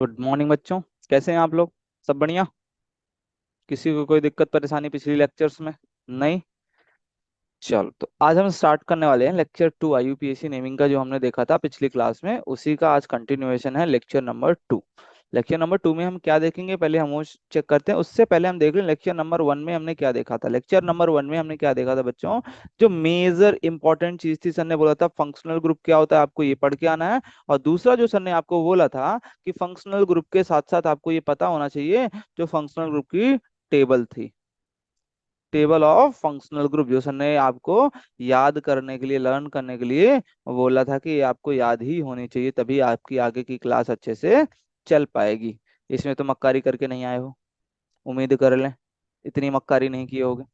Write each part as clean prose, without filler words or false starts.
Good morning बच्चों। कैसे हैं आप लोग? सब बढ़िया? किसी को कोई दिक्कत परेशानी पिछली लेक्चर्स में? नहीं। चलो, तो आज हम स्टार्ट करने वाले हैं लेक्चर 2 आईयूपीएसी नेमिंग का, जो हमने देखा था पिछली क्लास में, उसी का आज कंटिन्यूएशन है लेक्चर नंबर 2। लेक्चर नंबर 2 में हम क्या देखेंगे, पहले हम वो चेक करते हैं। उससे पहले हम देख लें लेक्चर नंबर 1 में हमने क्या देखा था। लेक्चर नंबर 1 में हमने क्या देखा था बच्चों? जो मेजर इंपॉर्टेंट चीज थी, सर ने बोला था फंक्शनल ग्रुप क्या होता है, आपको ये पढ़ के आना है। और दूसरा जो सर ने आपको बोला था कि फंक्शनल ग्रुप के साथ साथ आपको ये पता होना चाहिए जो फंक्शनल ग्रुप की टेबल थी, टेबल ऑफ फंक्शनल ग्रुप, जो सर ने आपको याद करने के लिए, लर्न करने के लिए बोला था कि ये आपको याद ही होनी चाहिए, तभी आपकी आगे की क्लास अच्छे से चल पाएगी। इसमें तो मक्कारी करके नहीं आए हो, उम्मीद कर लें इतनी मक्कारी नहीं किए होगे।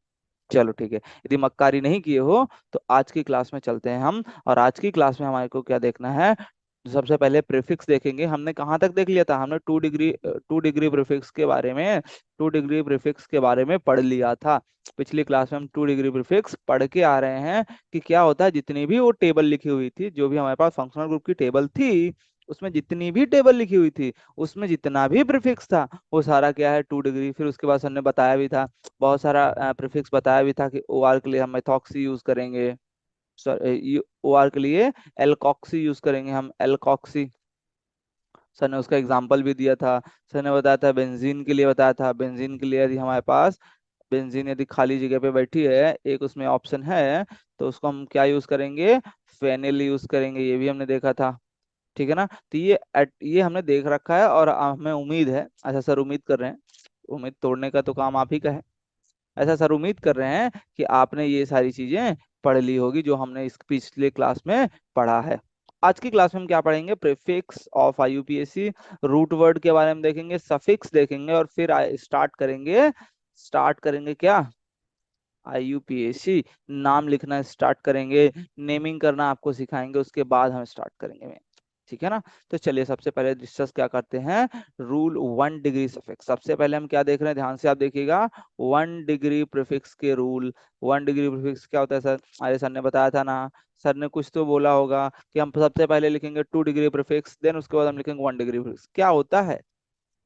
चलो ठीक है, यदि मक्कारी नहीं किए हो तो आज की क्लास में चलते हैं हम। और आज की क्लास में हमारे को क्या देखना है? सबसे पहले प्रीफिक्स देखेंगे। हमने कहाँ तक देख लिया था? हमने टू डिग्री प्रीफिक्स के बारे में, 2 डिग्री प्रीफिक्स के बारे में पढ़ लिया था पिछली क्लास में। हम 2 डिग्री प्रीफिक्स पढ़ के आ रहे हैं कि क्या होता है। जितनी भी वो टेबल लिखी हुई थी, जो भी हमारे पास फंक्शनल ग्रुप की टेबल थी, उसमें जितनी भी टेबल लिखी हुई थी, उसमें जितना भी प्रीफिक्स था, वो सारा क्या है? 2 डिग्री। फिर उसके बाद हमने बताया भी था, बहुत सारा प्रीफिक्स बताया भी था कि ओ आर के लिए हम मेथॉक्सी यूज करेंगे, सॉरी ओ आर के लिए एल्कॉक्सी यूज करेंगे, हम एल्कॉक्सी। सर ने उसका एग्जाम्पल भी दिया था। सर ने बताया था बेंजीन के लिए, बताया था बेंजीन के लिए यदि हमारे पास बेंजीन यदि खाली जगह पे बैठी है, एक उसमें ऑप्शन है, तो उसको हम क्या यूज करेंगे? फेनिल यूज करेंगे। ये भी हमने देखा था। ठीक है ना? तो ये हमने देख रखा है और हमें उम्मीद है, अच्छा सर उम्मीद कर रहे हैं, उम्मीद तोड़ने का तो काम आप ही का है। ऐसा सर उम्मीद कर रहे हैं कि आपने ये सारी चीजें पढ़ ली होगी जो हमने इस पिछले क्लास में पढ़ा है। आज की क्लास में हम क्या पढ़ेंगे? Prefix of IUPAC, root word के बारे में देखेंगे, सफिक्स देखेंगे, और फिर स्टार्ट करेंगे क्या? आईयूपीएसी नाम लिखना स्टार्ट करेंगे, नेमिंग करना आपको सिखाएंगे, उसके बाद हम स्टार्ट करेंगे। ठीक है ना? तो चलिए सबसे पहले डिस्कस क्या करते हैं, रूल 1 डिग्री सफिक्स। सबसे पहले हम क्या देख रहे हैं, ध्यान से आप देखिएगा। 1 डिग्री प्रीफिक्स के रूल। 1 डिग्री प्रीफिक्स क्या होता है सर? अरे सर ने बताया था ना, सर ने कुछ तो बोला होगा कि हम सबसे पहले लिखेंगे 2 डिग्री प्रीफिक्स, देन उसके बाद हम लिखेंगे 1 डिग्री प्रीफिक्स। क्या होता है?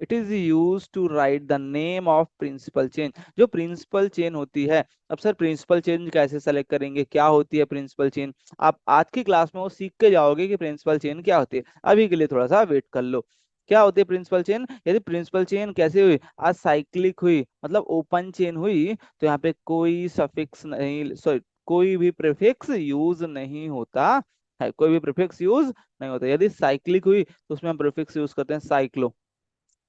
It is use to write the name of principal chain, जो प्रिंसिपल चेन होती है। अब सर प्रिंसिपल चेन कैसे सेलेक्ट करेंगे, क्या होती है प्रिंसिपल चेन? आप आज की क्लास में वो सीख के जाओगे कि प्रिंसिपल चेन क्या होती है। अभी के लिए थोड़ा सा वेट कर लो। क्या होती है प्रिंसिपल चेन? यदि प्रिंसिपल चेन कैसे हुई, आज साइक्लिक हुई, मतलब ओपन चेन हुई, तो यहाँ पे कोई सफिक्स नहीं, सॉरी, कोई भी प्रीफिक्स यूज नहीं होता है, कोई भी प्रीफिक्स यूज नहीं होता। यदि साइक्लिक हुई तो उसमें हम प्रीफिक्स यूज करते हैं साइक्लो,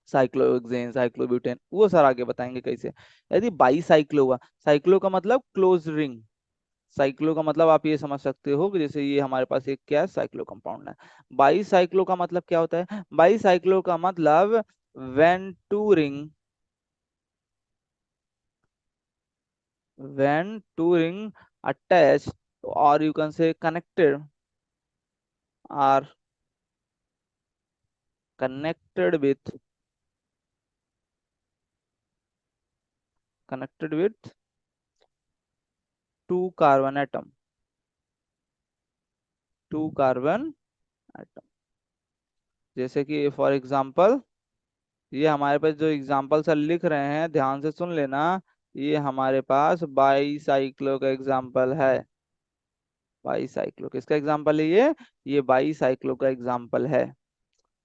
साइक्लोहेक्सेन, साइक्लोब्यूटेन, वो सर आगे बताएंगे कैसे। यदि बाई साइक्लो हुआ, साइक्लो का मतलब क्लोज रिंग, साइक्लो का मतलब आप ये समझ सकते हो कि जैसे ये हमारे पास एक क्या है, साइक्लो कंपाउंड है। बाई साइक्लो का मतलब क्या होता है? बाई साइक्लो का मतलब when two ring, when two ring attach, और you can say connected, are connected with, connected with 2 carbon atom, 2 carbon atom. जैसे कि फॉर एग्जांपल, ये हमारे पास जो एग्जाम्पल सर लिख रहे हैं, ध्यान से सुन लेना। ये हमारे पास बाई साइक्लो का एग्जाम्पल है। बाई साइक्लो किसका एग्जाम्पल है ये बाई साइक्लो का एग्जाम्पल है।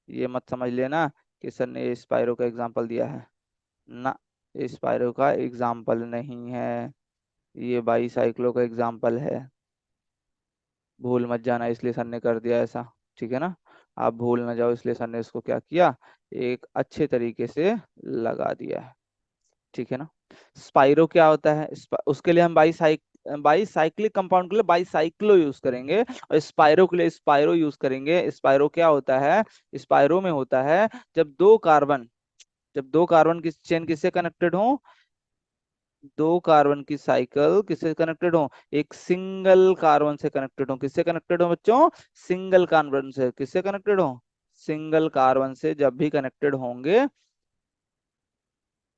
ये मत समझ लेना कि सर ने स्पाइरो का एग्जाम्पल दिया है, ना, स्पाइरो का एग्जाम्पल नहीं है, ये बाई साइक्लो का एग्जाम्पल है। भूल मत जाना, इसलिए सर ने कर दिया ऐसा। ठीक है ना? आप भूल ना जाओ, इसलिए सर ने इसको क्या किया, एक अच्छे तरीके से लगा दिया है। ठीक है ना? स्पाइरो क्या होता है? उसके लिए हम बाई साइक्लिक कंपाउंड के लिए बाई साइक्लो यूज करेंगे, और स्पाइरो के लिए स्पाइरो यूज करेंगे। स्पाइरो क्या होता है? स्पाइरो में होता है जब दो कार्बन, जब दो कार्बन की चेन किससे कनेक्टेड हो, दो कार्बन की साइकिल किससे कनेक्टेड हो, एक सिंगल कार्बन से कनेक्टेड हो। किससे कनेक्टेड हो बच्चों? सिंगल कार्बन से। किससे कनेक्टेड हो? सिंगल कार्बन से जब भी कनेक्टेड होंगे,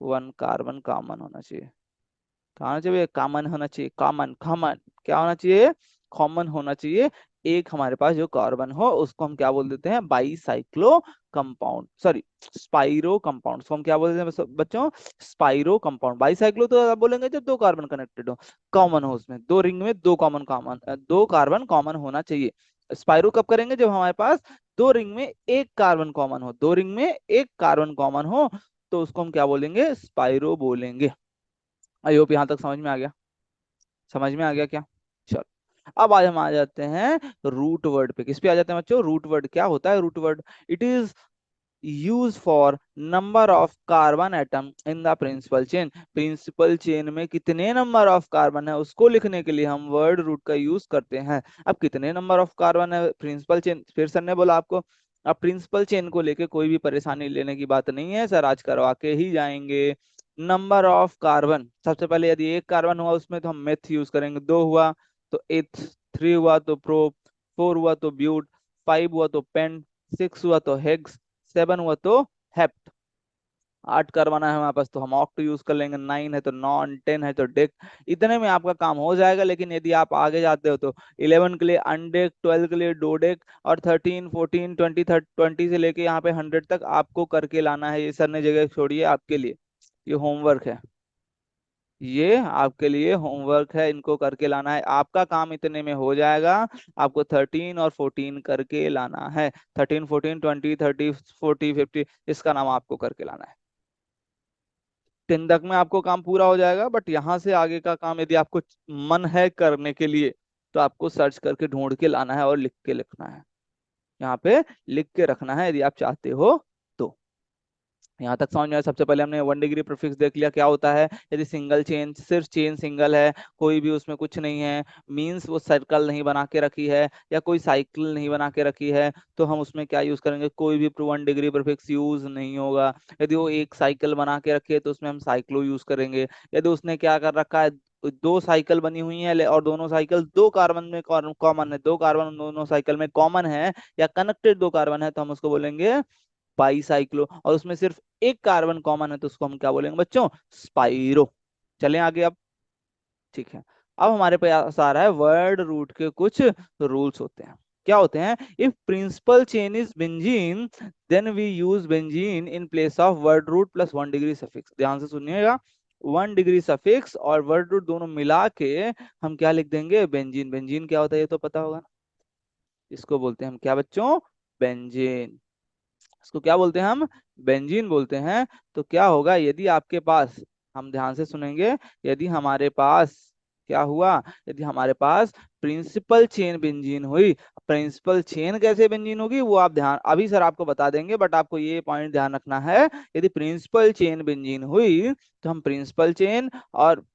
1 कार्बन कॉमन होना चाहिए। कहा होना चाहिए? कॉमन होना चाहिए, कॉमन, कॉमन क्या होना चाहिए? कॉमन होना चाहिए। एक हमारे पास जो कार्बन हो उसको हम क्या बोल देते हैं, bicyclo compound, sorry spiro compound, उसको हम क्या बोल देते हैं बच्चों, स्पाइरो कंपाउंड। बाईसाइक्लो तो आप बोलेंगे जब दो कार्बन कनेक्टेड हो, कॉमन हो, उसमें दो रिंग में दो कार्बन कॉमन होना चाहिए। स्पाइरो कब करेंगे, जब हमारे पास दो रिंग में एक कार्बन कॉमन हो, दो रिंग में एक कार्बन कॉमन हो, तो उसको हम क्या बोलेंगे, स्पाइरो बोलेंगे। आई होप यहाँ तक समझ में आ गया, समझ में आ गया क्या। चलो अब आज हम आ जाते हैं रूट वर्ड पे। किस पे आ जाते हैं बच्चों, रूट वर्ड। क्या होता है root word, it is use for number of carbon atom in the principal chain. Principal chain में कितने नंबर ऑफ कार्बन है उसको लिखने के लिए हम वर्ड रूट का यूज करते हैं। अब कितने नंबर ऑफ कार्बन है प्रिंसिपल चेन, फिर सर ने बोला आपको, अब प्रिंसिपल चेन को लेके कोई भी परेशानी लेने की बात नहीं है सर, आज करवा के ही जाएंगे। नंबर ऑफ कार्बन, सबसे पहले यदि एक कार्बन हुआ उसमें तो हम मेथ यूज करेंगे, दो हुआ तो एथ, थ्री हुआ तो प्रो, फोर हुआ तो ब्यूट, फाइव हुआ तो पेंट, सिक्स हुआ तो हेक्स, सेवन हुआ तो हेप्ट, आठ करवाना है हमारे पास तो हम ऑक्ट यूज कर लेंगे, नाइन है तो नॉन, टेन है तो डेक। इतने में आपका काम हो जाएगा। लेकिन यदि आप आगे जाते हो तो इलेवन के लिए अनडेक, ट्वेल्व के लिए डोडेक, और थर्टीन, फोर्टीन, ट्वेंटी, ट्वेंटी से लेके यहाँ पे हंड्रेड तक आपको करके लाना है। ये सर ने जगह छोड़ी है आपके लिए, ये होमवर्क है, ये आपके लिए होमवर्क है, इनको करके लाना है। आपका काम इतने में हो जाएगा, आपको थर्टीन और फोर्टीन करके लाना है। Thirteen, fourteen, twenty, thirty, forty, fifty, इसका नाम आपको करके लाना है। टेन तक में आपको काम पूरा हो जाएगा। बट यहाँ से आगे का काम यदि आपको मन है करने के लिए तो आपको सर्च करके ढूंढ के लाना है और लिख के लिखना है, यहाँ पे लिख के रखना है यदि आप चाहते हो तो। यहाँ तक समझ में आया। सबसे पहले हमने वन डिग्री प्रीफिक्स देख लिया क्या होता है। यदि सिंगल चेन, सिर्फ चेन सिंगल है, कोई भी उसमें कुछ नहीं है, मींस वो सर्कल नहीं बना के रखी है या कोई साइकिल नहीं बना के रखी है, तो हम उसमें क्या यूज करेंगे, कोई भी वन डिग्री प्रीफिक्स यूज नहीं होगा। यदि वो एक साइकिल बना के रखी है तो उसमें हम साइक्लो यूज करेंगे। यदि उसने क्या कर रखा है, दो साइकिल बनी हुई है और दोनों साइकिल दो कार्बन में कॉमन है, दो कार्बन दोनों साइकिल में कॉमन है या कनेक्टेड दो कार्बन है, तो हम उसको बोलेंगे बाईसाइक्लो। और उसमें सिर्फ एक कार्बन कॉमन है तो उसको हम क्या बोलेंगे बच्चों, स्पाइरो। चलें आगे अब, ठीक है। अब हमारे पास आ रहा है वर्ड रूट के कुछ रूल्स होते हैं। क्या होते हैं, if principal chain is benzene then we use benzene in place of word root plus one degree suffix. ध्यान से सुनिएगा, वन डिग्री सफिक्स और वर्ड रूट दोनों मिला के हम क्या लिख देंगे, बेंजीन। बेंजीन क्या होता है ये तो पता होगा ना, इसको बोलते हैं हम क्या बच्चों, बेंजीन। इसको क्या बोलते हैं हम, बेंजीन बोलते हैं। तो क्या होगा यदि आपके पास, हम ध्यान से सुनेंगे, यदि हमारे पास क्या हुआ, यदि हमारे पास प्रिंसिपल चेन बेंजीन हुई। प्रिंसिपल चेन कैसे बेंजीन होगी वो आप ध्यान, अभी सर आपको बता देंगे, बट आपको ये पॉइंट ध्यान रखना है। यदि प्रिंसिपल चेन बेंजीन हुई तो हम प्रिंसिपल चेन और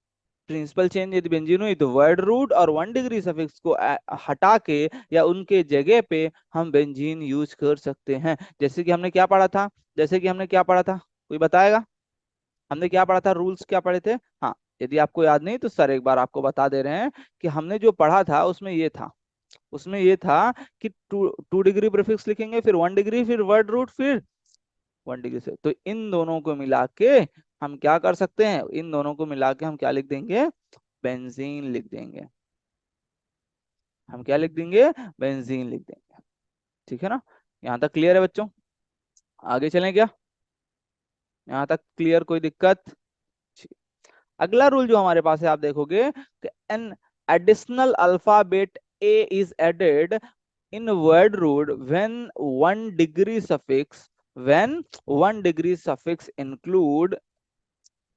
प्रिंसिपल चेंज यदि बेंजीन हुई तो वर्ड रूट और वन डिग्री सफिक्स को हटा के या उनके जगह पे हम बेंजीन यूज कर सकते हैं। जैसे कि हमने क्या पढ़ा था, जैसे कि हमने क्या पढ़ा था, कोई बताएगा, हमने क्या पढ़ा था, रूल्स क्या पढ़े थे। हाँ, यदि आपको याद नहीं तो सर एक बार आपको बता दे रहे हैं कि हमने जो पढ़ा था उसमें ये था, उसमें ये था कि टू टू डिग्री प्रीफिक्स लिखेंगे, फिर वन डिग्री, फिर वर्ड रूट, फिर वन डिग्री से। तो इन दोनों को मिला के हम क्या कर सकते हैं, इन दोनों को मिला के हम क्या लिख देंगे, बेंजीन लिख देंगे। हम क्या लिख देंगे, बेंजीन लिख देंगे। ठीक है ना, यहाँ तक क्लियर है बच्चों, आगे चलें क्या, यहाँ तक क्लियर, कोई दिक्कत। ठीक। अगला रूल जो हमारे पास है आप देखोगे कि an additional alphabet A is added in word root when one degree suffix, when one degree suffix include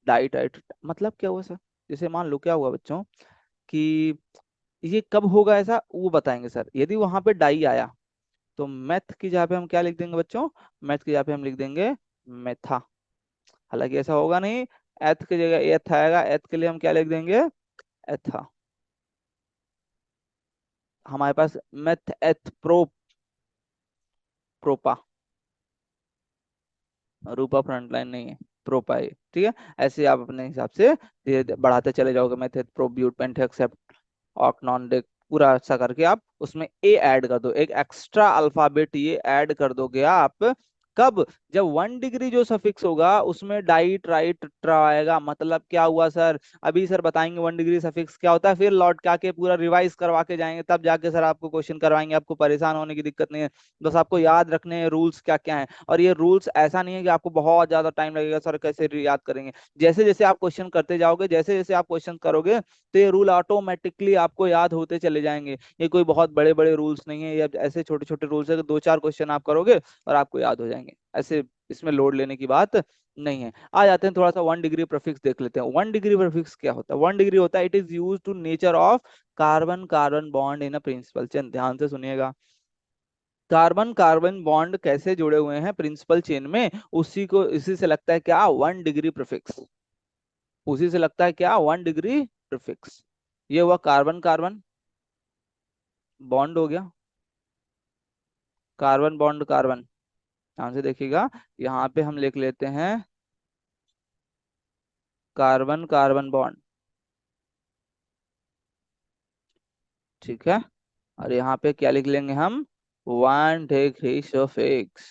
diet diet. मतलब क्या हुआ सर, जैसे मान लो क्या हुआ बच्चों कि ये कब होगा ऐसा वो बताएंगे सर। यदि वहां पे डाई आया तो मैथ की जगह पे हम क्या लिख देंगे बच्चों, मैथ की जगह पे हम लिख देंगे मेथा। हालांकि ऐसा होगा नहीं, एथ की जगह एथ आएगा, एथ के लिए हम क्या लिख देंगे, एथा। हमारे पास मेथ एथ प्रो, प्रोपा, रूपा फ्रंटलाइन नहीं है, प्रोपा है, ठीक है। ऐसे आप अपने हिसाब से धीरे धीरे बढ़ाते चले जाओगे, method pro but pent except ऑक्नॉन डेक, पूरा अच्छा करके आप उसमें ए ऐड कर दो, एक एक्स्ट्रा अल्फाबेट ये ऐड कर दोगे आप। कब, जब 1 डिग्री जो सफिक्स होगा उसमें डाई ट्राई टेट्रा आएगा। मतलब क्या हुआ सर? अभी सर बताएंगे 1 डिग्री सफिक्स क्या होता है, फिर लौट के आके पूरा रिवाइज करवा के जाएंगे, तब जाके सर आपको क्वेश्चन करवाएंगे। आपको परेशान होने की दिक्कत नहीं है, बस आपको याद रखने हैं रूल्स क्या क्या हैं। और ये रूल्स ऐसा नहीं है कि आपको बहुत ज्यादा टाइम लगेगा सर कैसे याद करेंगे। जैसे जैसे आप क्वेश्चन करते जाओगे, जैसे जैसे आप क्वेश्चन करोगे, तो ये रूल ऑटोमेटिकली आपको याद होते चले जाएंगे। ये कोई बहुत बड़े बड़े रूल्स नहीं है, ये ऐसे छोटे छोटे रूल्स है कि 2 4 क्वेश्चन आप करोगे और आपको याद हो जाएंगे। ऐसे इसमें लोड लेने की बात नहीं है। आ जाते हैं थोड़ा सा 1 डिग्री प्रीफिक्स देख लेते हैं। 1 डिग्री प्रीफिक्स क्या होता है? 1 डिग्री होता है it is use to nature of carbon carbon bond in a principal chain. ध्यान से सुनिएगा, कार्बन कार्बन बॉन्ड कैसे जुड़े हुए हैं प्रिंसिपल चेन में, इसी से लगता है क्या? 1 डिग्री प्रीफिक्स। उसी से लगता है क्या? 1 डिग्री प्रीफिक्स। ये हुआ कार्बन कार्बन बॉन्ड हो गया, कार्बन बॉन्ड कार्बन। ध्यान से देखिएगा, यहाँ पे हम लिख लेते हैं कार्बन कार्बन बॉन्ड, ठीक है। और यहाँ पे क्या लिख लेंगे हम? 1 डिग्री सफिक्स,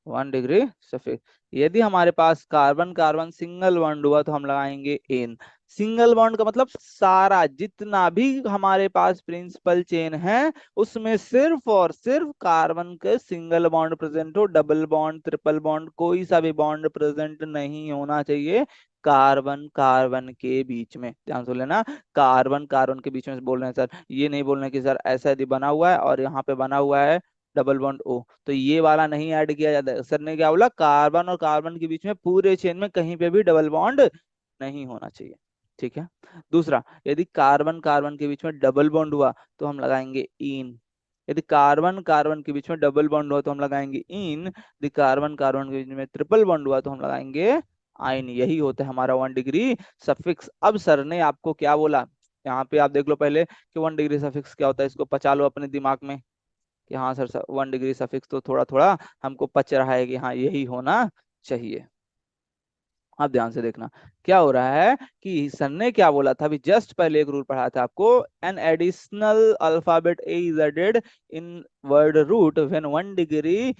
1 डिग्री सफिक्स। यदि हमारे पास कार्बन कार्बन सिंगल बॉन्ड हुआ तो हम लगाएंगे एन। सिंगल बॉन्ड का मतलब सारा जितना भी हमारे पास प्रिंसिपल चेन है उसमें सिर्फ और सिर्फ कार्बन के सिंगल बॉन्ड प्रेजेंट हो, डबल बॉन्ड ट्रिपल बॉन्ड कोई सा भी बॉन्ड प्रेजेंट नहीं होना चाहिए कार्बन कार्बन के बीच में। ध्यान से लेना, कार्बन कार्बन के बीच में बोल रहे हैं सर, ये नहीं बोल रहे कि सर ऐसा यदि बना हुआ है और यहाँ पे बना हुआ है डबल बॉन्ड ओ, तो ये वाला नहीं ऐड किया जाता है। सर ने क्या बोला? कार्बन और कार्बन के बीच में पूरे चेन में कहीं पे भी डबल बॉन्ड नहीं होना चाहिए, ठीक है। दूसरा, यदि कार्बन कार्बन के बीच में डबल बॉन्ड हुआ तो हम लगाएंगे इन। यदि कार्बन कार्बन के बीच में डबल बॉन्ड हुआ तो हम लगाएंगे इन। यदि कार्बन कार्बन के बीच में ट्रिपल बॉन्ड हुआ तो हम लगाएंगे आइन। यही होता है हमारा 1 डिग्री सफिक्स। अब सर ने आपको क्या बोला? यहाँ पे आप देख लो पहले कि 1 डिग्री सफिक्स क्या होता है, इसको पचा लो अपने दिमाग में कि हाँ सर 1 डिग्री सफिक्स तो थोड़ा थोड़ा हमको पच रहा है कि हाँ यही होना चाहिए। अब ध्यान से देखना क्या हो रहा है कि सर ने क्या बोला था, अभी जस्ट पहले एक रूल पढ़ा था आपको। An additional alphabet A is added in word root when 1 degree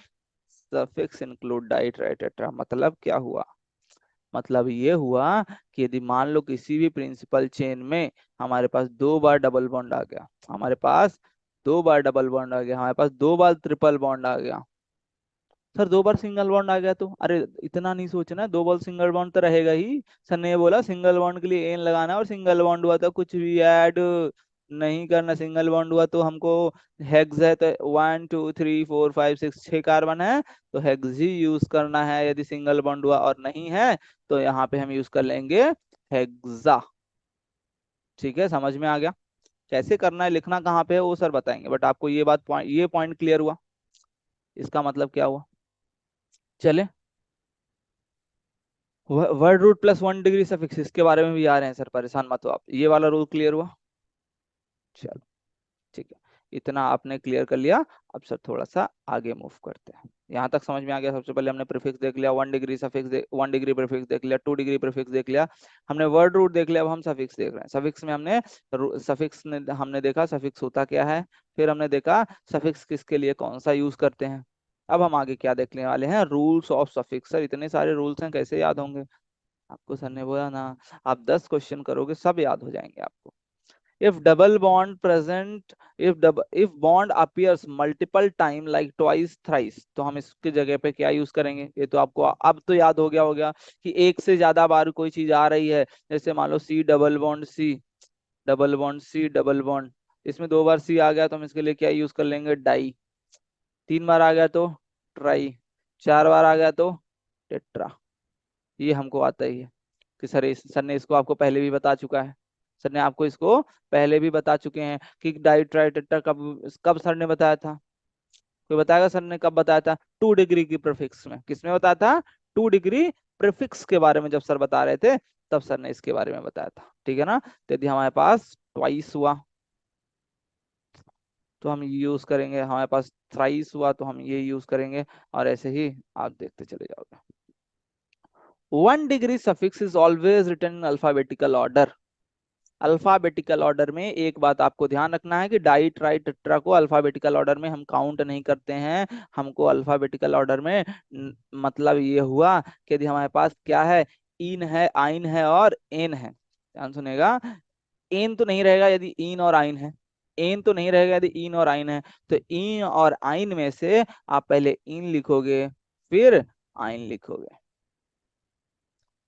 suffix include di tri tetra. मतलब क्या हुआ? मतलब ये हुआ कि यदि मान लो किसी भी प्रिंसिपल चेन में हमारे पास 2 बार डबल बॉन्ड आ गया, हमारे पास 2 बार डबल बॉन्ड आ गया, हमारे पास 2 बार ट्रिपल बॉन्ड आ गया, सर 2 बार सिंगल बॉन्ड आ गया तो अरे इतना नहीं सोचना, 2 बार सिंगल बॉन्ड तो रहेगा ही। सर ने ये बोला सिंगल बॉन्ड के लिए एन लगाना है, और सिंगल बॉन्ड हुआ तो कुछ भी ऐड नहीं करना। सिंगल बॉन्ड हुआ तो हमको हेक्स है तो 1 2 3 4 5 6 6 कार्बन है तो हेक्स ही यूज करना है। यदि सिंगल बॉन्ड हुआ और नहीं है तो यहाँ पे हम यूज कर लेंगे हेक्सा। ठीक है, समझ में आ गया? कैसे करना है, लिखना कहाँ पे है वो सर बताएंगे, बट आपको ये बात ये पॉइंट क्लियर हुआ, इसका मतलब क्या हुआ? चले, word root plus 1 degree suffix इसके बारे में भी आ रहे हैं सर, परेशान मत हो आप। ये वाला रूल क्लियर हुआ? चलो, ठीक है, इतना आपने क्लियर कर लिया। अब सर थोड़ा सा आगे मूव करते हैं। यहाँ तक समझ में आ गया? सबसे पहले हमने प्रीफिक्स देख लिया, 1 डिग्री सफिक्स 1 डिग्री प्रीफिक्स देख लिया, 2 डिग्री प्रीफिक्स देख लिया, हमने वर्ड रूट देख लिया। अब हम सफिक्स देख रहे हैं। सफिक्स में हमने सफिक्स ने हमने देखा सफिक्स होता क्या है, फिर हमने देखा सफिक्स किसके लिए कौन सा यूज करते हैं। अब हम आगे क्या देखने वाले हैं? Rules of suffix. सर इतने सारे रूल्स हैं कैसे याद होंगे? आपको सर ने बोला ना, आप 10 क्वेश्चन करोगे सब याद हो जाएंगे आपको। If double bond present, if bond appears multiple time like twice thrice, तो हम इसकी जगह पे क्या यूज करेंगे? ये तो आपको अब तो याद हो गया होगा कि एक से ज्यादा बार कोई चीज आ रही है। जैसे मान लो C double bond C, double bond C double bond, इसमें 2 बार सी आ गया तो हम इसके लिए क्या यूज कर लेंगे? डाई। 3 बार आ गया तो ट्राई, 4 बार आ गया तो टेट्रा। ये हमको आता ही है कि सर ने इसको आपको पहले भी बता चुका है। सर ने आपको इसको पहले भी बता चुके हैं कि डाइट्राइटेट्रा कब कब सर ने बताया था? कोई बताएगा सर ने कब बताया था? 2 डिग्री की प्रीफिक्स में। किसमें बताया था? 2 डिग्री प्रीफिक्स के बारे में जब सर बता रहे थे तब सर ने इसके बारे में बताया था, ठीक है ना। तो यदि हमारे पास ट्वाइस हुआ तो हम ये यूज करेंगे, हमारे पास थ्राइस हुआ तो हम ये यूज करेंगे, और ऐसे ही आप देखते चले जाओगे। 1 degree suffix is always written in alphabetical order. Alphabetical order में एक बात आपको ध्यान रखना है कि डाई ट्राई टेट्रा को अल्फाबेटिकल ऑर्डर में हम काउंट नहीं करते हैं। हमको अल्फाबेटिकल ऑर्डर में मतलब ये हुआ कि यदि हमारे पास क्या है, इन है, आइन है और एन है। ध्यान सुनेगा, एन तो नहीं रहेगा यदि इन और आइन है, एन तो नहीं रहेगा यदि इन और आइन है। तो इन और आइन में से आप पहले इन लिखोगे फिर आइन लिखोगे,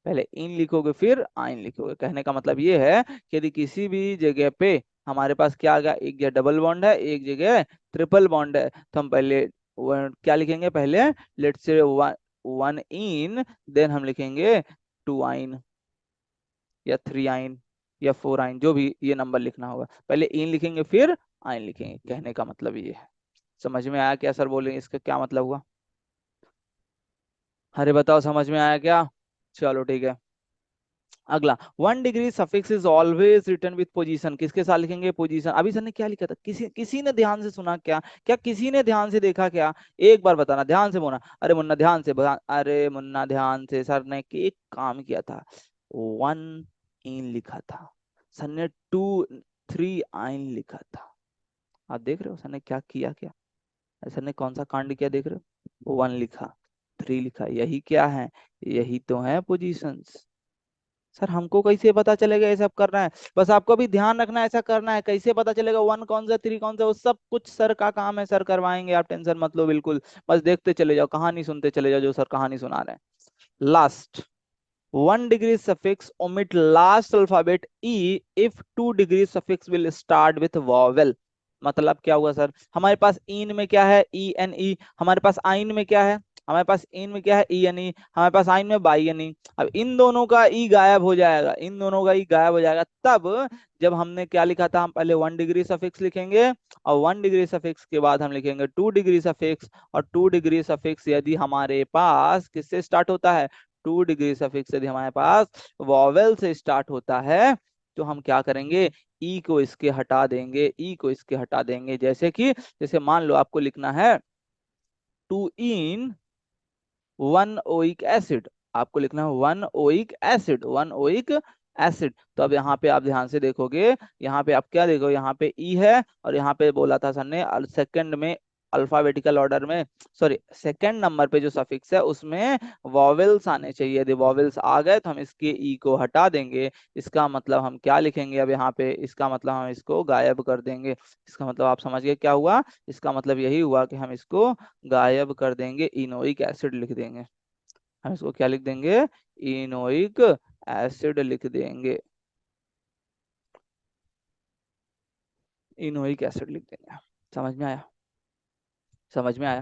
पहले इन लिखोगे फिर आइन लिखोगे। कहने का मतलब ये है कि यदि किसी भी जगह पे हमारे पास क्या आ गया, एक जगह डबल बॉन्ड है, एक जगह ट्रिपल बॉन्ड है, तो हम पहले क्या लिखेंगे, पहले let's say one, one in, then हम लिखेंगे टू आइन या थ्री आइन या फोर आइन, जो भी ये नंबर लिखना होगा, पहले इन लिखेंगे फिर आइन लिखेंगे। कहने का मतलब ये है। समझ में आया क्या सर बोलेंगे इसका क्या मतलब हुआ? अरे बताओ समझ में आया क्या? चलो ठीक है। अगला, 1 degree suffix is always return with position, किसके साथ लिखेंगे, पोजीशन। अभी सर ने क्या लिखा था, किसी किसी ने ध्यान से सुना क्या? क्या किसी ने ध्यान से देखा क्या? एक बार बताना, ध्यान से बोलना। अरे मुन्ना ध्यान से अरे मुन्ना ध्यान से, सर ने एक काम किया था, वन इन लिखा था, सर ने टू थ्री आइन लिखा था। आप देख रहे हो सर ने क्या किया, क्या सर ने कौन सा कांड किया, देख रहे हो, वन लिखा, थ्री लिखा, यही क्या है, यही तो है पोजीशंस। सर हमको कैसे पता चलेगा ये सब करना है? बस आपको भी ध्यान रखना है, ऐसा करना है। कैसे पता चलेगा वन कौन सा, थ्री कौन सा, वो सब कुछ सर का काम है, सर करवाएंगे, आप टेंशन मत लो बिल्कुल। बस देखते चले जाओ, कहानी सुनते चले जाओ जो सर कहानी सुना रहे हैं। Last, 1 degree suffix omit last alphabet E if 2 degree suffix will start with vowel. मतलब क्या हुआ सर, हमारे पास इन में क्या है, ई एन ई, हमारे पास आइन में क्या है, हमारे पास इन में क्या है, ई एन ई, हमारे पास आइन में बाई एन ई। अब इन दोनों का ई गायब हो जाएगा, इन दोनों का ई गायब हो जाएगा तब जब हमने क्या लिखा था, हम पहले 1 डिग्री सफिक्स लिखेंगे और 1 डिग्री सफिक्स के बाद हम लिखेंगे 2 डिग्री सफिक्स। और 2 डिग्री सफिक्स यदि हमारे पास किससे स्टार्ट होता है, 2 डिग्री सफिक्स यदि हमारे पास वॉवेल से स्टार्ट होता है, तो हम क्या करेंगे, ई को इसके हटा देंगे, ई को इसके हटा देंगे। जैसे कि, जैसे मान लो आपको लिखना है two in one oic acid, आपको लिखना है one oic acid, one oic acid. तो अब यहाँ पे आप ध्यान से देखोगे, यहाँ पे आप क्या देखो, यहाँ पे ई है और यहाँ पे बोला था सर ने सेकंड में अल्फाबेटिकल ऑर्डर में, सॉरी सेकंड नंबर पे जो सफिक्स है उसमें वॉवेल्स आने चाहिए। यदि वॉवेल्स आ गए तो हम इसके ई को हटा देंगे। इसका मतलब हम क्या लिखेंगे अब यहाँ पे, इसका मतलब हम इसको गायब कर देंगे। इसका मतलब आप समझ गए क्या हुआ, इसका मतलब यही हुआ कि हम इसको गायब कर देंगे, इनोइक एसिड लिख देंगे। हम इसको क्या लिख देंगे, इनोइक एसिड लिख देंगे, इनोइक एसिड लिख देंगे। समझ में आया? समझ में आया?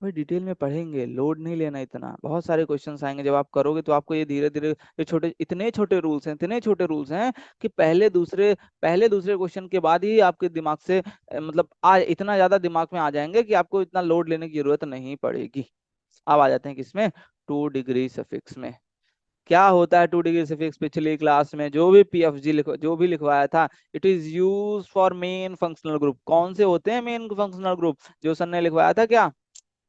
भाई डिटेल में पढ़ेंगे, लोड नहीं लेना इतना, बहुत सारे क्वेश्चंस आएंगे जब आप करोगे तो आपको ये धीरे धीरे, ये छोटे इतने छोटे रूल्स हैं, इतने छोटे रूल्स हैं कि पहले दूसरे क्वेश्चन के बाद ही आपके दिमाग से मतलब आ इतना ज्यादा दिमाग में आ जाएंगे कि आपको इतना लोड लेने की जरूरत नहीं पड़ेगी। अब आ जाते हैं किसमें, 2 डिग्री सफिक्स में। क्या होता है 2 डिग्री सफिक्स, पिछली क्लास में जो भी पीएफजी जो भी लिखवाया था, it is use for main functional group. कौन से होते हैं मेन फंक्शनल ग्रुप, जो सर ने लिखवाया था क्या,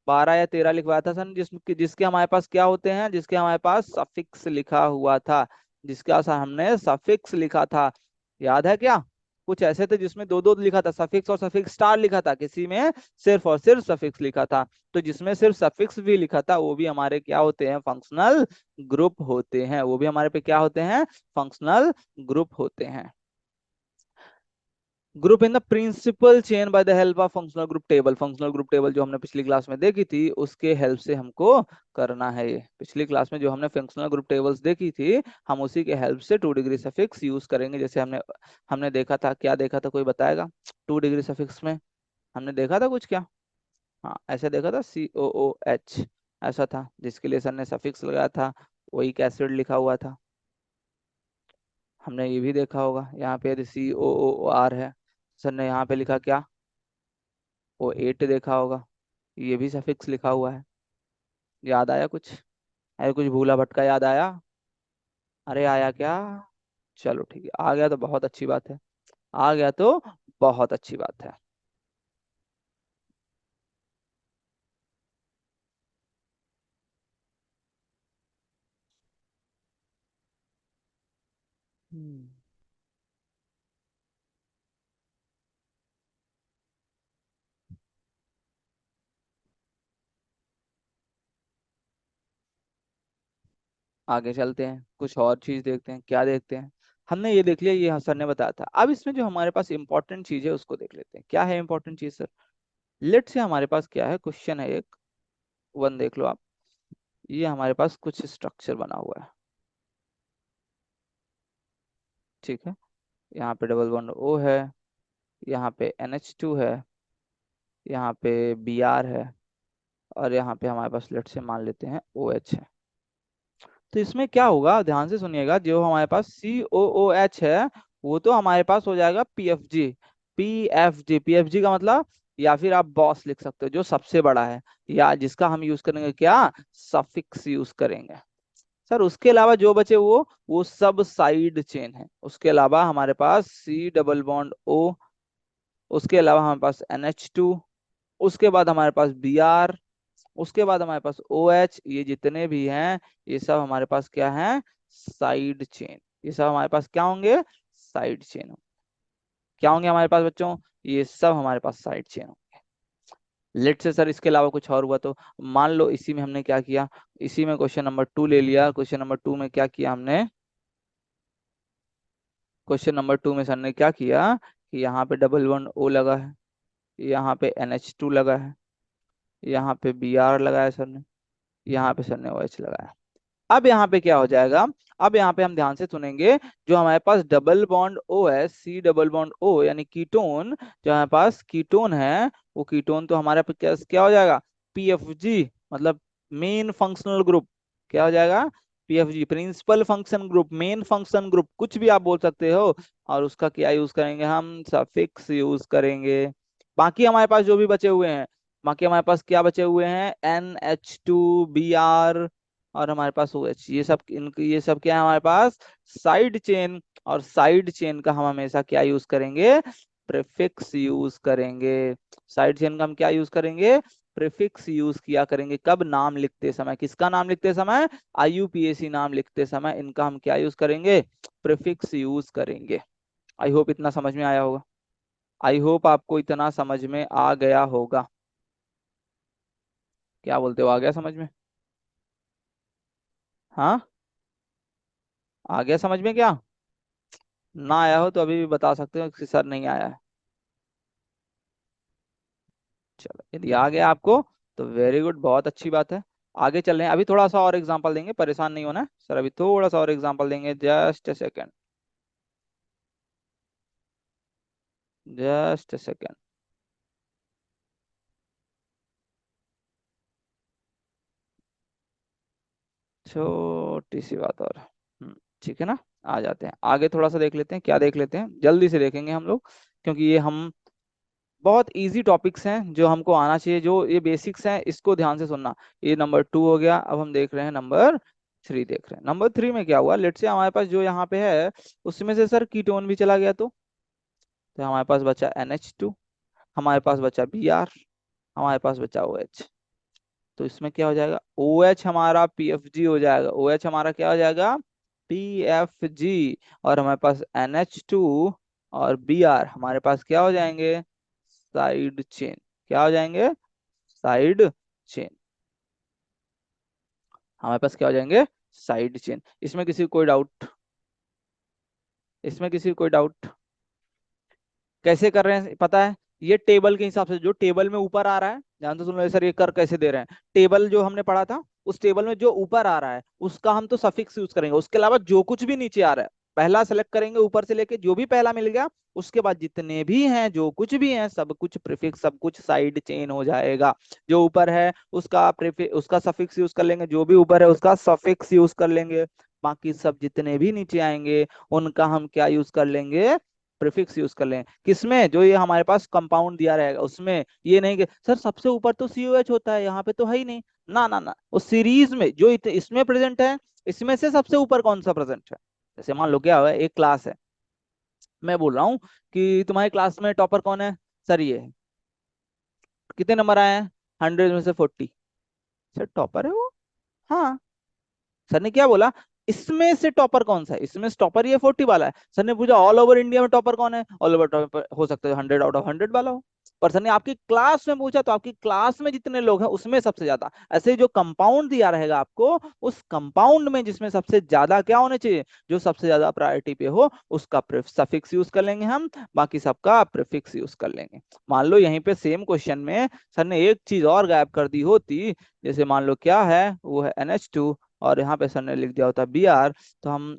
12 या 13 लिखवाया था सर, जिसके हमारे पास क्या होते हैं, जिसके हमारे पास सफिक्स लिखा हुआ था, जिसका हमने सफिक्स लिखा था, याद है क्या? कुछ ऐसे थे जिसमें दो दो लिखा था, सफिक्स और सफिक्स स्टार लिखा था, किसी में सिर्फ और सिर्फ सफिक्स लिखा था। तो जिसमें सिर्फ सफिक्स भी लिखा था वो भी हमारे क्या होते हैं, फंक्शनल ग्रुप होते हैं। वो भी हमारे पे क्या होते हैं, फंक्शनल ग्रुप होते हैं। Group in the principal chain by the help of functional group table, functional group table जो हमने पिछली क्लास में देखी थी उसके हेल्प से हमको करना है ये। पिछली क्लास में जो हमने फंक्शनल ग्रुप टेबल्स देखी थी, हम उसी के हेल्प से 2 डिग्री सफिक्स यूज करेंगे। जैसे हमने हमने देखा था, क्या देखा था, कोई बताएगा? 2 डिग्री सफिक्स में हमने देखा था कुछ क्या? हाँ ऐसे देखा था, COOH ऐसा था, जिसके लिए सर ने सफिक्स लगाया था, वही एसिड लिखा हुआ था। हमने ये भी देखा होगा, यहाँ पे यदि COOR है, सर ने यहाँ पे लिखा क्या, O8 देखा होगा, ये भी सफिक्स लिखा हुआ है। याद आया कुछ? अरे कुछ भूला भटका याद आया? अरे आया क्या? चलो ठीक है, आ गया तो बहुत अच्छी बात है, आ गया तो बहुत अच्छी बात है। हम्म आगे चलते हैं, कुछ और चीज देखते हैं, क्या देखते हैं। हमने ये देख लिया, ये सर ने बताया था। अब इसमें जो हमारे पास इंपॉर्टेंट चीज है उसको देख लेते हैं। क्या है इंपॉर्टेंट चीज सर? लेट से हमारे पास क्या है, क्वेश्चन है एक, वन देख लो आप। ये हमारे पास कुछ स्ट्रक्चर बना हुआ है, ठीक है। यहाँ पे डबल बॉन्ड ओ है, यहाँ पे NH2 है, यहाँ पे Br है, और यहाँ पे हमारे पास लेट से मान लेते हैं OH है। तो इसमें क्या होगा, ध्यान से सुनिएगा, जो हमारे पास COOH है वो तो हमारे पास हो जाएगा PFG। PFG का मतलब, या फिर आप बॉस लिख सकते हो, जो सबसे बड़ा है, या जिसका हम यूज करेंगे क्या, सफिक्स यूज करेंगे। सर उसके अलावा जो बचे वो सब साइड चेन है। उसके अलावा हमारे पास C डबल बॉन्ड O, उसके अलावा हमारे पास NH2, उसके बाद हमारे पास Br, उसके बाद हमारे पास OH, ये जितने भी हैं ये सब हमारे पास क्या है, साइड चेन। ये सब हमारे पास क्या होंगे, साइड चेन। क्या होंगे हमारे पास बच्चों, ये सब हमारे पास साइड चेन होंगे। लेट से सर इसके अलावा कुछ और हुआ तो, मान लो इसी में हमने क्या किया, इसी में क्वेश्चन नंबर 2 ले लिया। क्वेश्चन नंबर 2 में क्या किया हमने, क्वेश्चन नंबर 2 में सर ने क्या किया कि यहाँ पे डबल वन ओ लगा है, यहाँ पे NH2 लगा है, यहाँ पे Br लगाया सर ने, यहाँ पे सर ने OH लगाया। अब यहाँ पे क्या हो जाएगा, अब यहाँ पे हम ध्यान से सुनेंगे, जो हमारे पास डबल बॉन्ड ओ है, C डबल बॉन्ड O यानी कीटोन, जो हमारे पास कीटोन है, वो कीटोन तो हमारे पास क्या क्या हो जाएगा, PFG, मतलब मेन फंक्शनल ग्रुप। क्या हो जाएगा, PFG, principal function group, main function group, कुछ भी आप बोल सकते हो। और उसका क्या यूज करेंगे, हम सफिक्स यूज करेंगे। बाकी हमारे पास जो भी बचे हुए हैं, बाकी हमारे पास क्या बचे हुए हैं, NH2 Br, और हमारे पास OH, ये सब ये सब क्या है हमारे पास, साइड चेन। और साइड चेन का हम हमेशा क्या यूज करेंगे, प्रीफिक्स यूज करेंगे। साइड चेन का हम क्या यूज करेंगे, प्रीफिक्स यूज किया करेंगे। कब, नाम लिखते समय। किसका नाम लिखते समय, IUPAC नाम लिखते समय इनका हम क्या यूज करेंगे, प्रीफिक्स यूज करेंगे। आई होप इतना समझ में आया होगा। आई होप आपको इतना समझ में आ गया होगा। क्या बोलते हो, आ गया समझ में? हाँ, आ गया समझ में क्या? ना आया हो तो अभी भी बता सकते हो कि सर नहीं आया है। चलो, यदि आ गया आपको तो वेरी गुड, बहुत अच्छी बात है। आगे चल रहे हैं, अभी थोड़ा सा और एग्जांपल देंगे, परेशान नहीं होना है सर, अभी थोड़ा सा और एग्जांपल देंगे, just a second, just a second. छोटी सी बात और, ठीक है ना। आ जाते हैं आगे, थोड़ा सा देख लेते हैं, क्या देख लेते हैं, जल्दी से देखेंगे हम लोग, क्योंकि ये हम बहुत इजी टॉपिक्स हैं जो हमको आना चाहिए, जो ये बेसिक्स हैं इसको ध्यान से सुनना। ये नंबर 2 हो गया, अब हम देख रहे हैं नंबर 3, देख रहे हैं नंबर 3 में क्या हुआ। लेट से हमारे पास जो यहाँ पे है उसमें से सर कीटोन भी चला गया, तो हमारे पास बचा NH2, हमारे पास बचा Br, हमारे पास बचा OH। तो इसमें क्या हो जाएगा, OH हमारा PFG हो जाएगा, OH हमारा क्या हो जाएगा, PFG। और हमारे पास NH2 और Br हमारे पास क्या हो जाएंगे, साइड चेन। क्या हो जाएंगे, साइड चेन। हमारे पास क्या हो जाएंगे, साइड चेन। इसमें किसी को कोई डाउट, इसमें किसी को कोई डाउट? कैसे कर रहे हैं पता है, ये टेबल के हिसाब से, जो टेबल में ऊपर आ रहा है, ध्यान तो सुन लो सर, ये कर कैसे दे रहे हैं। टेबल जो हमने पढ़ा था, उस टेबल में जो ऊपर आ रहा है उसका हम तो सफिक्स यूज करेंगे। उसके अलावा जो कुछ भी नीचे आ रहा है, पहला सेलेक्ट करेंगे ऊपर से लेके, जो भी पहला मिल गया, उसके बाद जितने भी हैं, जो कुछ भी हैं, सब कुछ प्रीफिक्स, सब कुछ साइड चेन हो जाएगा। जो ऊपर है उसका प्रीफिक्स, उसका सफिक्स यूज कर लेंगे, जो भी ऊपर है उसका सफिक्स यूज कर लेंगे। बाकी सब जितने भी नीचे आएंगे उनका हम क्या यूज कर लेंगे, प्रीफिक्स यूज कर लें। किसमें, जो ये हमारे पास कंपाउंड दिया रहेगा उसमें। ये नहीं कि सर सबसे ऊपर तो COH होता है, यहाँ पे तो है ही नहीं। ना ना ना, उस सीरीज में जो इसमें प्रेजेंट है, इसमें से सबसे ऊपर कौन सा प्रेजेंट है। जैसे मान लो क्या हुआ है, एक क्लास है, मैं बोल रहा हूँ कि तुम्हारी क्लास में टॉपर कौन है, सर ये है। कितने नंबर आए हैं, 100 में से 40। सर टॉपर है वो, हाँ। सर ने क्या बोला, इसमें से टॉपर कौन सा है, इसमें से टॉपर ये 40 वाला है। सर ने पूछा ऑल ओवर इंडिया में टॉपर कौन है, ऑल ओवर टॉपर हो सकता है 100 आउट ऑफ 100 वाला हो। पर सर ने आपकी क्लास में पूछा तो आपकी क्लास में जितने लोग हैं उसमें सबसे ज्यादा। ऐसे ही जो कंपाउंड दिया रहेगा आपको, उस कंपाउंड में जिसमें सबसे ज्यादा क्या होने चाहिए, जो सबसे ज्यादा प्रायोरिटी पे हो उसका सफिक्स यूज कर लेंगे हम, बाकी सबका प्रीफिक्स यूज कर लेंगे। मान लो यहीं पे सेम क्वेश्चन में सर ने एक चीज और गायब कर दी होती, जैसे मान लो क्या है, वो है NH2, और यहाँ पे सर ने लिख दिया होता Br, तो हम,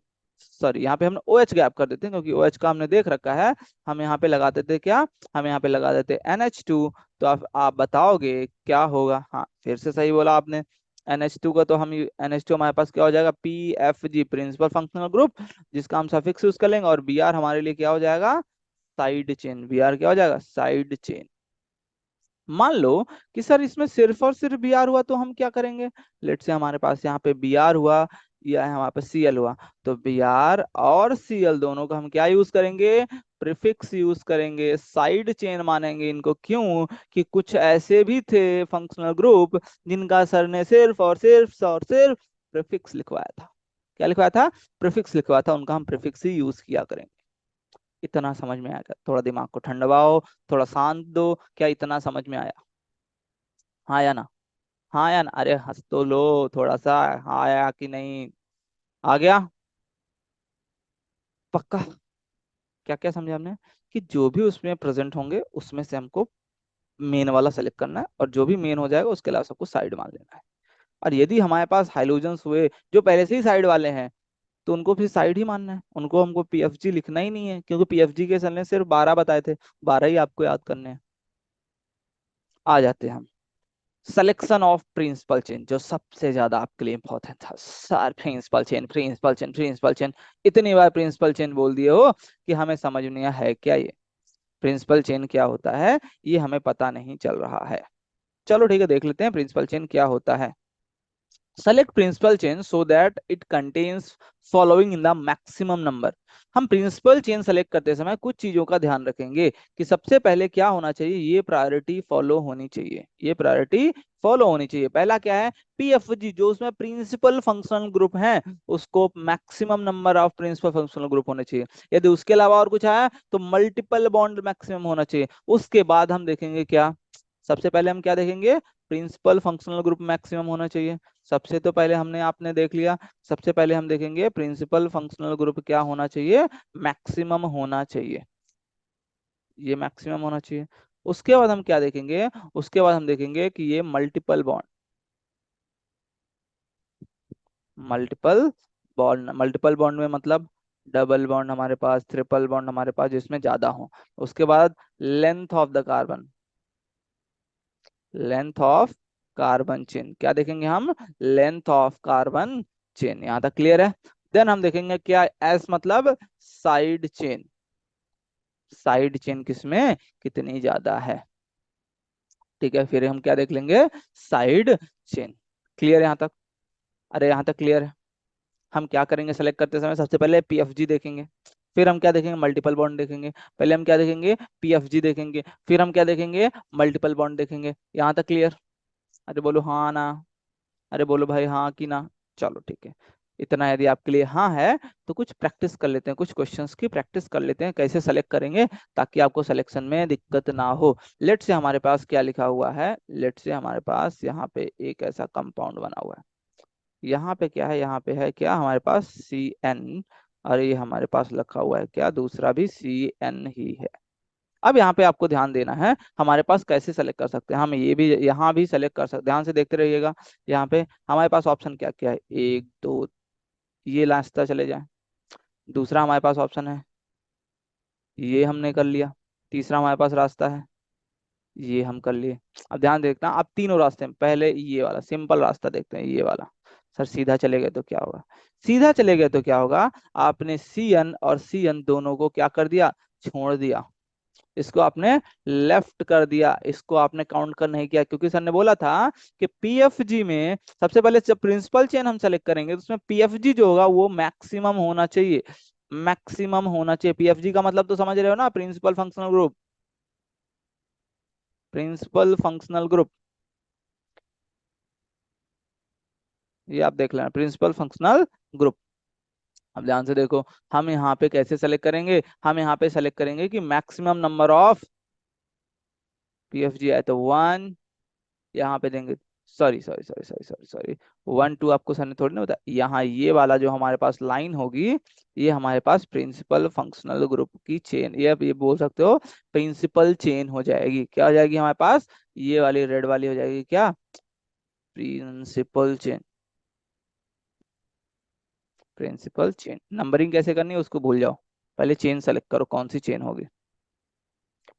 सॉरी यहाँ पे हम OH गैप कर देते हैं क्योंकि OH का हमने देख रखा है। हम यहाँ पे लगा देते क्या, हम यहाँ पे लगा देते NH2। तो आप बताओगे क्या होगा, हाँ फिर से सही बोला आपने। NH2 का तो हम NH2 हमारे पास क्या हो जाएगा, PFG प्रिंसिपल फंक्शनल ग्रुप, जिसका हम सफिक्स यूज कर लेंगे, और Br हमारे लिए क्या हो जाएगा, साइड चेन। Br क्या हो जाएगा, साइड चेन। मान लो कि सर इसमें सिर्फ और सिर्फ Br हुआ तो हम क्या करेंगे, लेट से हमारे पास यहाँ पे Br हुआ या हमारे पास Cl हुआ, तो Br और Cl दोनों का हम क्या यूज करेंगे, प्रीफिक्स यूज करेंगे, साइड चेन मानेंगे इनको। क्यों, कि कुछ ऐसे भी थे फंक्शनल ग्रुप जिनका सर ने सिर्फ और सिर्फ प्रीफिक्स लिखवाया था। क्या लिखवाया था, प्रीफिक्स लिखवाया था, उनका हम प्रीफिक्स ही यूज किया करेंगे। इतना समझ में आएगा, थोड़ा दिमाग को ठंडवाओ, थोड़ा शांत दो, क्या इतना समझ में आया, हाँ या ना, हाँ या ना, अरे हंस तो लो थोड़ा सा, हाँ आया कि नहीं, आ गया पक्का। क्या क्या समझे हमने, कि जो भी उसमें प्रेजेंट होंगे उसमें से हमको मेन वाला सेलेक्ट करना है, और जो भी मेन हो जाएगा उसके अलावा सबको साइड मान लेना है। और यदि हमारे पास हाइड्रोजन्स हुए जो पहले से ही साइड वाले हैं, तो उनको फिर साइड ही मानना है, उनको हमको PFG लिखना ही नहीं है, क्योंकि PFG के सर ने सिर्फ 12 बताए थे, 12 ही आपको याद करने हैं। आ जाते हैं हम सिलेक्शन ऑफ प्रिंसिपल चेन, जो सबसे ज्यादा आपके लिए इंपॉर्टेंट था। Sir principal chain, principal chain, principal chain, इतनी बार प्रिंसिपल चेन बोल दिए हो कि हमें समझ में नहीं आया है क्या ये प्रिंसिपल चेन क्या होता है, ये हमें पता नहीं चल रहा है। चलो ठीक है, देख लेते हैं प्रिंसिपल चेन क्या होता है। Select principal chain so that it contains following in the maximum number. हम प्रिंसिपल चेन सेलेक्ट करते समय कुछ चीजों का ध्यान रखेंगे, कि सबसे पहले क्या होना चाहिए, ये प्रायोरिटी फॉलो होनी चाहिए, ये प्रायोरिटी फॉलो होनी चाहिए। पहला क्या है, PFG, जो उसमें प्रिंसिपल फंक्शनल ग्रुप है, उसको maximum number of principal functional group होने चाहिए। यदि उसके अलावा और कुछ आया तो मल्टीपल बॉन्ड मैक्सिमम होना चाहिए। उसके बाद हम देखेंगे क्या, सबसे पहले हम क्या देखेंगे, प्रिंसिपल फंक्शनल ग्रुप मैक्सिमम होना चाहिए। सबसे तो पहले हमने आपने देख लिया, सबसे पहले हम देखेंगे प्रिंसिपल फंक्शनल ग्रुप क्या होना चाहिए, मैक्सिमम होना चाहिए, ये मैक्सिमम होना चाहिए। उसके बाद हम क्या देखेंगे, उसके बाद हम देखेंगे कि ये मल्टीपल बॉन्ड, मल्टीपल बॉन्ड में मतलब डबल बॉन्ड हमारे पास, ट्रिपल बॉन्ड हमारे पास, जिसमें ज्यादा हो। उसके बाद length of the carbon, length of carbon chain, क्या देखेंगे हम, लेंथ ऑफ कार्बन चेन। यहाँ तक क्लियर है। देन हम देखेंगे क्या, एस मतलब साइड चेन, साइड चेन किसमें कितनी ज्यादा है। ठीक है, फिर हम क्या देख लेंगे, साइड चेन। क्लियर है यहाँ तक, अरे यहाँ तक क्लियर है। हम क्या करेंगे सेलेक्ट करते समय, सबसे पहले PFG देखेंगे, फिर हम क्या देखेंगे, मल्टीपल बॉन्ड देखेंगे। पहले हम क्या देखेंगे, PFG देखेंगे, फिर हम क्या देखेंगे, मल्टीपल बॉन्ड देखेंगे। यहाँ तक क्लियर, अरे बोलो हाँ ना, अरे बोलो भाई हाँ कि ना। चलो ठीक है, इतना यदि आपके लिए हाँ है, तो कुछ प्रैक्टिस कर लेते हैं, कुछ क्वेश्चंस की प्रैक्टिस कर लेते हैं, कैसे सेलेक्ट करेंगे ताकि आपको सिलेक्शन में दिक्कत ना हो। लेट से हमारे पास क्या लिखा हुआ है, लेट से हमारे पास यहाँ पे एक ऐसा कंपाउंड बना हुआ है, यहाँ पे क्या है, यहाँ पे है क्या हमारे पास CN, और ये हमारे पास लिखा हुआ है क्या, दूसरा भी CN ही है। अब यहाँ पे आपको ध्यान देना है, हमारे पास कैसे सेलेक्ट कर सकते हैं, हम ये भी यहाँ भी सेलेक्ट कर सकते हैं, ध्यान से देखते रहिएगा। यहाँ पे हमारे पास ऑप्शन क्या क्या है, एक दो, ये रास्ता चले जाए। दूसरा हमारे पास ऑप्शन है, ये हमने कर लिया। तीसरा हमारे पास रास्ता है, ये हम कर लिए। अब ध्यान देखना, अब तीनों रास्ते हैं, पहले ये वाला सिंपल रास्ता देखते हैं, ये वाला। सर सीधा चले गए तो क्या होगा, सीधा चले गए तो क्या होगा, आपने CN और CN दोनों को क्या कर दिया, छोड़ दिया, इसको आपने लेफ्ट कर दिया, इसको आपने काउंट कर नहीं किया, क्योंकि सर ने बोला था कि PFG में सबसे पहले जब प्रिंसिपल चेन हम सेलेक्ट करेंगे तो उसमें PFG जो होगा वो मैक्सिमम होना चाहिए, मैक्सिमम होना चाहिए। PFG का मतलब तो समझ रहे हो ना, principal functional group, principal functional group, ये आप देख लेना, प्रिंसिपल फंक्शनल ग्रुप। अब ध्यान से देखो, हम यहाँ पे कैसे सेलेक्ट करेंगे, हम यहाँ पे सेलेक्ट करेंगे कि मैक्सिमम नंबर ऑफ पीएफजी है तो 1, यहाँ पे देंगे, sorry sorry sorry sorry sorry sorry, 1 2 आपको सर ने थोड़ी ना बताया, यहाँ ये वाला जो हमारे पास लाइन होगी, ये हमारे पास प्रिंसिपल फंक्शनल ग्रुप की चेन, ये बोल सकते हो प्रिंसिपल चेन हो जाएगी। क्या हो जाएगी हमारे पास, ये वाली रेड वाली हो जाएगी क्या, principal chain. Principal chain numbering कैसे करनी है उसको भूल जाओ, पहले चेन सेलेक्ट करो कौन सी चेन होगी,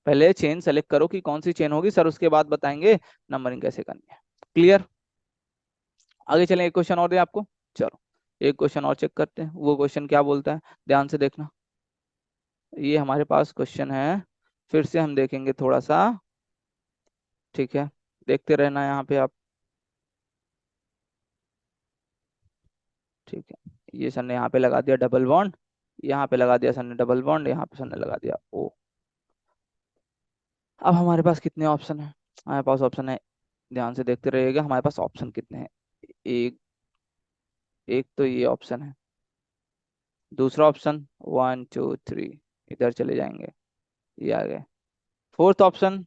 पहले चेन सेलेक्ट करो कि कौन सी चेन होगी, सर उसके बाद बताएंगे नंबरिंग कैसे करनी है। क्लियर। आगे चलें, एक क्वेश्चन और दे आपको। चलो एक क्वेश्चन और चेक करते हैं, वो क्वेश्चन क्या बोलता है, ध्यान से देखना। ये हमारे पास क्वेश्चन है, फिर से हम देखेंगे थोड़ा सा, ठीक है, देखते रहना यहाँ पे आप। ठीक है, ये सर ने यहाँ पे लगा दिया डबल बॉन्ड, यहाँ पे लगा दिया सर ने डबल बॉन्ड, यहाँ पे सर ने लगा दिया ओ। अब हमारे पास कितने ऑप्शन है, हमारे पास ऑप्शन है, ध्यान से देखते रहिएगा, हमारे पास ऑप्शन कितने हैं, एक, एक तो ये ऑप्शन है, दूसरा ऑप्शन 1 2 3, इधर चले जाएंगे, ये आ गए, फोर्थ ऑप्शन,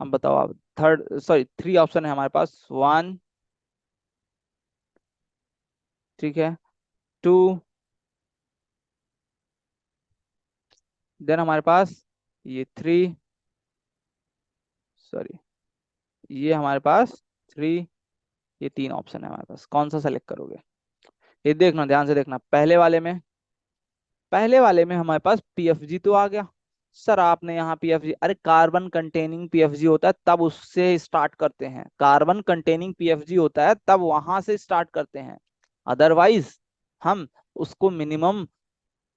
अब बताओ आप, थर्ड सॉरी थ्री ऑप्शन है हमारे पास, 1, ठीक है, 2, देन हमारे पास ये 3, सॉरी ये हमारे पास 3, ये तीन ऑप्शन है हमारे पास, कौन सा सेलेक्ट करोगे। ये देखना ध्यान से देखना, पहले वाले में हमारे पास पीएफजी तो आ गया, सर आपने यहाँ पीएफजी, अरे कार्बन कंटेनिंग पीएफजी होता है तब उससे स्टार्ट करते हैं, कार्बन कंटेनिंग पीएफजी होता है तब वहां से स्टार्ट करते हैं, अदरवाइज हम उसको मिनिमम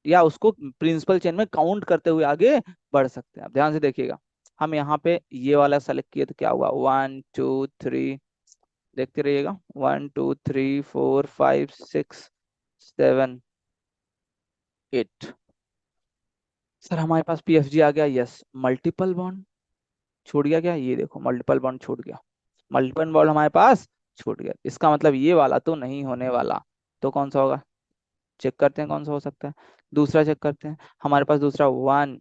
या उसको प्रिंसिपल चेन में काउंट करते हुए आगे बढ़ सकते हैं। अब ध्यान से देखिएगा, हम यहाँ पे ये वाला सेलेक्ट किए तो क्या हुआ, 1 2 3, देखते रहिएगा, 1 2 3 4 5 6 7 8, सर हमारे पास पीएफजी आ गया, यस, मल्टीपल बॉन्ड छूट गया क्या, ये देखो मल्टीपल बॉन्ड छूट गया, मल्टीपल बॉन्ड हमारे पास छूट गया, इसका मतलब ये वाला तो नहीं होने वाला, तो कौन सा होगा, चेक करते हैं कौन सा हो सकता है, दूसरा चेक करते हैं, हमारे पास दूसरा 1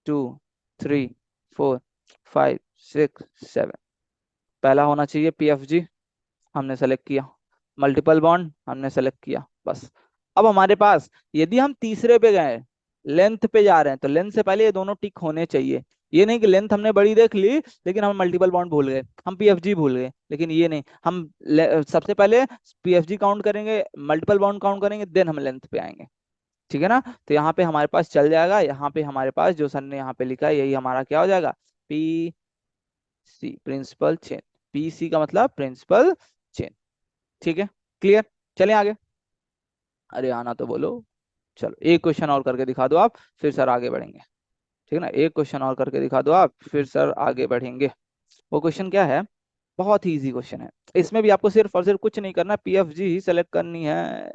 2 3 4 5 6 7, पहला होना चाहिए पीएफजी, हमने सेलेक्ट किया, मल्टीपल बॉन्ड हमने सेलेक्ट किया, बस। अब हमारे पास यदि हम तीसरे पे गए, लेंथ पे जा रहे हैं, तो लेंथ से पहले ये दोनों टिक होने चाहिए, ये नहीं कि लेंथ हमने बड़ी देख ली लेकिन हम मल्टीपल बॉन्ड भूल गए, हम पीएफजी भूल गए, लेकिन ये नहीं, हम सबसे पहले पीएफजी काउंट करेंगे, मल्टीपल बॉन्ड काउंट करेंगे, देन हम लेंथ पे आएंगे, ठीक है ना। तो यहाँ पे हमारे पास चल जाएगा, यहाँ पे हमारे पास जो सर ने यहाँ पे लिखा है यही हमारा क्या हो जाएगा, P C, principal chain, P C का मतलब प्रिंसिपल चेन, ठीक है। क्लियर। चलें आगे, अरे आना तो बोलो। चलो एक क्वेश्चन और करके दिखा दो आप, फिर सर आगे बढ़ेंगे, ठीक है ना, एक क्वेश्चन और करके दिखा दो आप, फिर सर आगे बढ़ेंगे। वो क्वेश्चन क्या है, बहुत ही इजी क्वेश्चन है, इसमें भी आपको सिर्फ और सिर्फ कुछ नहीं करना, पीएफजी ही सेलेक्ट करनी है,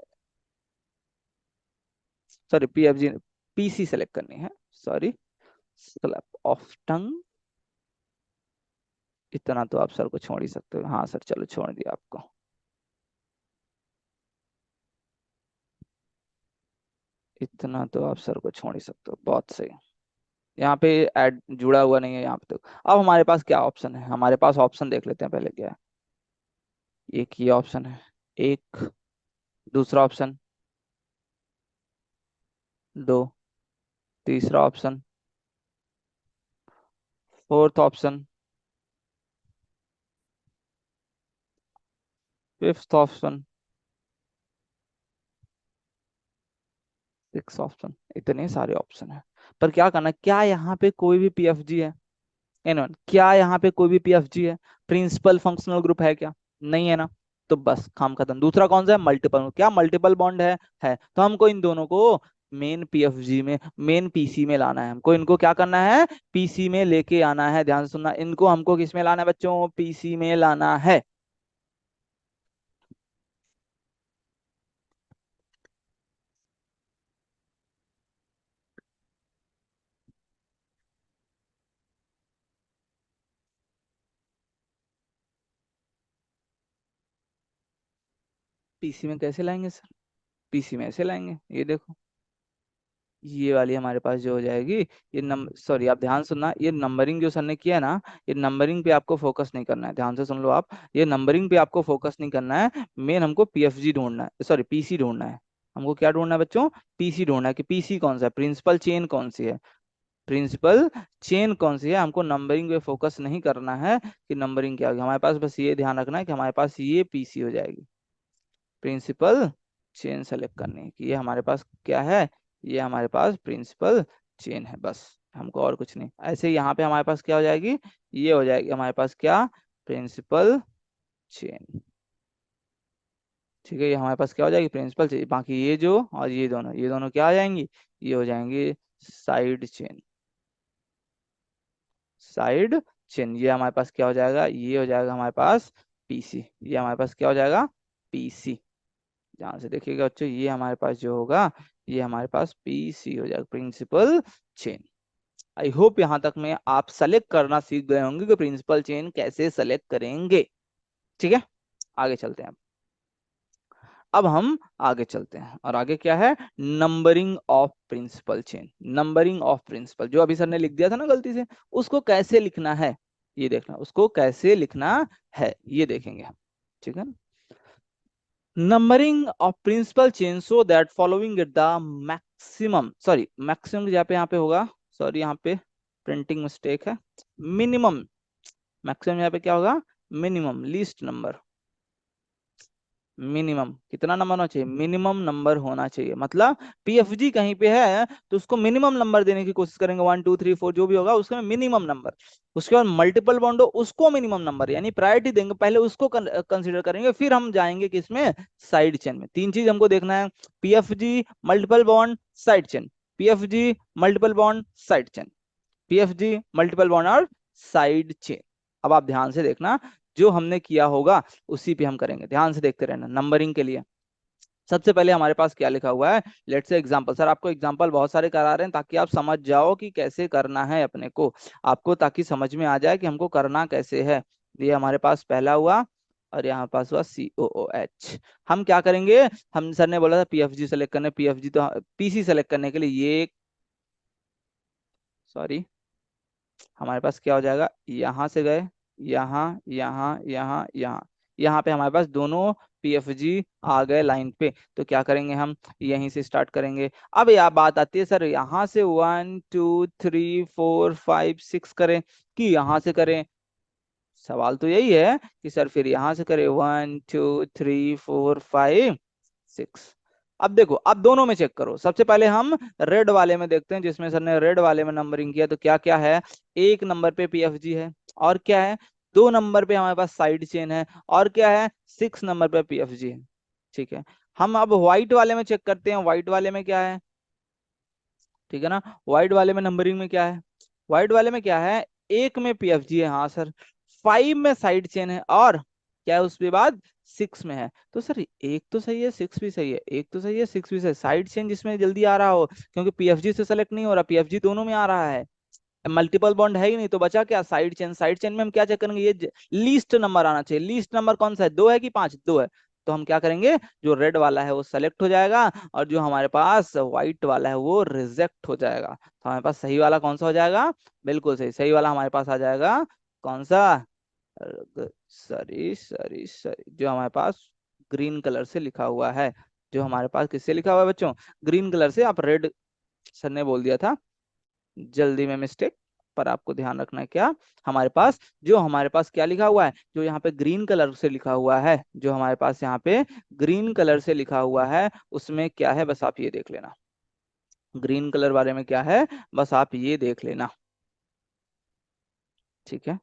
सॉरी पीएफजी, पीसी सेलेक्ट करनी है, सॉरी, स्लैप ऑफ टंग, इतना तो आप सर को छोड़ ही सकते हो, हाँ सर चलो छोड़ दिया आपको, इतना तो आप सर को छोड़ ही सकते हो, बहुत सही। यहाँ पे ऐड जुड़ा हुआ नहीं है यहाँ पे, तो अब हमारे पास क्या ऑप्शन है, हमारे पास ऑप्शन देख लेते हैं पहले क्या है, एक ये ऑप्शन है, एक, दूसरा ऑप्शन, दो, तीसरा option, fourth option, fifth option, six option, इतने सारे ऑप्शन है, पर क्या करना, क्या यहाँ पे कोई भी पीएफजी है, एनवन क्या यहाँ पे कोई भी पीएफजी है, प्रिंसिपल फंक्शनल ग्रुप है क्या, नहीं है ना, तो बस काम खत्म। दूसरा कौन सा है, मल्टीपल, क्या मल्टीपल बॉन्ड है तो हमको इन दोनों को मेन पीएफजी में, मेन पीसी में लाना है, हमको इनको क्या करना है, पीसी में लेके आना है, ध्यान से सुनना, इनको हमको किस में लाना है बच्चों, पीसी में लाना है। पीसी में कैसे लाएंगे सर? पीसी में ऐसे लाएंगे, ये देखो, ये वाली हमारे पास जो हो जाएगी, ये नंबर, सॉरी आप ध्यान सुनना, ये नंबरिंग जो सर ने किया है ना, ये नंबरिंग पे आपको फोकस नहीं करना है, ध्यान से सुन लो आप। ये नंबरिंग पे आपको फोकस नहीं करना है, मेन हमको पीएफजी ढूंढना है, सॉरी पीसी ढूंढना है। हमको क्या ढूंढना है बच्चों? पीसी ढूंढना है, कि पीसी कौन सा है, प्रिंसिपल चेन कौन सी है, प्रिंसिपल चेन कौन सी है। हमको नंबरिंग पे फोकस नहीं करना है कि नंबरिंग क्या होगी, हमारे पास बस ये ध्यान रखना है कि हमारे पास ये पीसी हो जाएगी। प्रिंसिपल चेन सेलेक्ट करनी है कि ये हमारे पास क्या है, ये हमारे पास प्रिंसिपल चेन है, बस हमको और कुछ नहीं। ऐसे ही यहाँ पे हमारे पास क्या हो जाएगी, ये हो जाएगी हमारे पास क्या, प्रिंसिपल चेन। ठीक है, ये हमारे पास क्या हो जाएगी, प्रिंसिपल चेन। बाकी ये जो और ये दोनों क्या आ जाएंगी, ये हो जाएंगी साइड चेन। साइड चेन, ये हमारे पास क्या हो जाएगा, ये हो जाएगा हमारे पास पीसी। ये हमारे पास क्या हो जाएगा, पीसी। ध्यान से देखिएगा बच्चों, ये हमारे पास जो होगा, ये हमारे पास पीसी हो जाएगा, प्रिंसिपल चेन। आई होप यहाँ तक में आप सेलेक्ट करना सीख गए होंगे कि प्रिंसिपल चेन कैसे सेलेक्ट करेंगे। ठीक है, आगे चलते हैं। अब हम आगे चलते हैं, और आगे क्या है, numbering of principal chain. Numbering of principal जो अभी सर ने लिख दिया था ना गलती से, उसको कैसे लिखना है, ये देखना, उसको कैसे लिखना है ये देखेंगे हम। ठीक है, numbering of principal chain so that following it the maximum, sorry maximum यहाँ पे होगा, सॉरी यहाँ पे प्रिंटिंग मिस्टेक है, मिनिमम। मैक्सिमम यहाँ पे क्या होगा, मिनिमम, लीस्ट नंबर। मिनिमम कितना नंबर होना चाहिए, मिनिमम नंबर होना चाहिए, मतलब पीएफजी कहीं पे है तो उसको मिनिमम नंबर देने की कोशिश करेंगे, 1 2 3 4 जो भी होगा उसका मिनिमम नंबर। उसके बाद मल्टीपल बॉन्ड हो उसको मिनिमम नंबर, यानी प्रायोरिटी देंगे, पहले उसको कंसीडर करेंगे, फिर हम जाएंगे किसमें, साइड चेन में। तीन चीज हमको देखना है, PFG, multiple bond, side chain, PFG, multiple bond, side chain, PFG, multiple bond और साइड चेन। अब आप ध्यान से देखना, जो हमने किया होगा उसी पे हम करेंगे, ध्यान से देखते रहना। नंबरिंग के लिए सबसे पहले हमारे पास क्या लिखा हुआ है, लेट्स से एग्जांपल, सर आपको एग्जांपल बहुत सारे करा रहे हैं ताकि आप समझ जाओ कि कैसे करना है अपने को, आपको ताकि समझ में आ जाए कि हमको करना कैसे है। ये हमारे पास पहला हुआ, और यहाँ पास हुआ COOH। हम क्या करेंगे, हम सर ने बोला था पीएफजी सेलेक्ट करने, पीएफजी तो पीसी सेलेक्ट करने के लिए ये, सॉरी हमारे पास क्या हो जाएगा, यहाँ से गए, यहाँ यहाँ यहाँ यहाँ, यहाँ पे हमारे पास दोनों पीएफजी आ गए लाइन पे, तो क्या करेंगे हम, यहीं से स्टार्ट करेंगे। अब यह बात आती है सर यहाँ से 1 2 3 4 5 6 करें कि यहाँ से करें, सवाल तो यही है कि सर फिर यहाँ से करें 1 2 3 4 5 6। अब देखो, अब दोनों में चेक करो, सबसे पहले हम रेड वाले में देखते हैं, जिसमें सर ने रेड वाले में नंबरिंग किया, तो क्या क्या है, एक नंबर पे पीएफजी है, और क्या है, 2 नंबर पे हमारे पास साइड चेन है, और क्या है, 6 नंबर पे पीएफजी है। ठीक है, हम अब व्हाइट वाले में चेक करते हैं, व्हाइट वाले में क्या है, ठीक है ना, व्हाइट वाले में नंबरिंग में क्या है, व्हाइट वाले में क्या है, एक में पीएफजी है, हाँ सर, 5 में साइड चेन है, और क्या है उसके बाद 6 में है। तो सर एक तो सही है, 6 भी सही है, एक तो सही है, 6 भी सही है, साइड चेन जिसमें जल्दी आ रहा हो, क्योंकि पीएफजी से सेलेक्ट नहीं हो रहा, पीएफजी दोनों में आ रहा है, मल्टीपल बॉन्ड है ही नहीं, तो बचा क्या, साइड चेन। साइड चेन में हम क्या चेक करेंगे, ये लीस्ट नंबर आना चाहिए, लीस्ट नंबर कौन सा है, 2 है कि 5, 2 है, तो हम क्या करेंगे, जो रेड वाला है वो सेलेक्ट हो जाएगा, और जो हमारे पास व्हाइट वाला है वो रिजेक्ट हो जाएगा। तो हमारे पास सही वाला कौन सा हो जाएगा, बिल्कुल सही, सही वाला हमारे पास आ जाएगा, कौन सा, सॉरी सॉरी सॉरी, जो हमारे पास ग्रीन कलर से लिखा हुआ है, जो हमारे पास किससे लिखा हुआ है बच्चों, ग्रीन कलर से, आप रेड, सर ने बोल दिया था जल्दी में मिस्टेक, पर आपको ध्यान रखना है क्या, हमारे पास जो हमारे पास क्या लिखा हुआ है, जो यहाँ पे ग्रीन कलर से लिखा हुआ है, जो हमारे पास यहाँ पे ग्रीन कलर से लिखा हुआ है, उसमें क्या है बस आप ये देख लेना, ग्रीन कलर बारे में क्या है, बस आप ये देख लेना। ठीक है,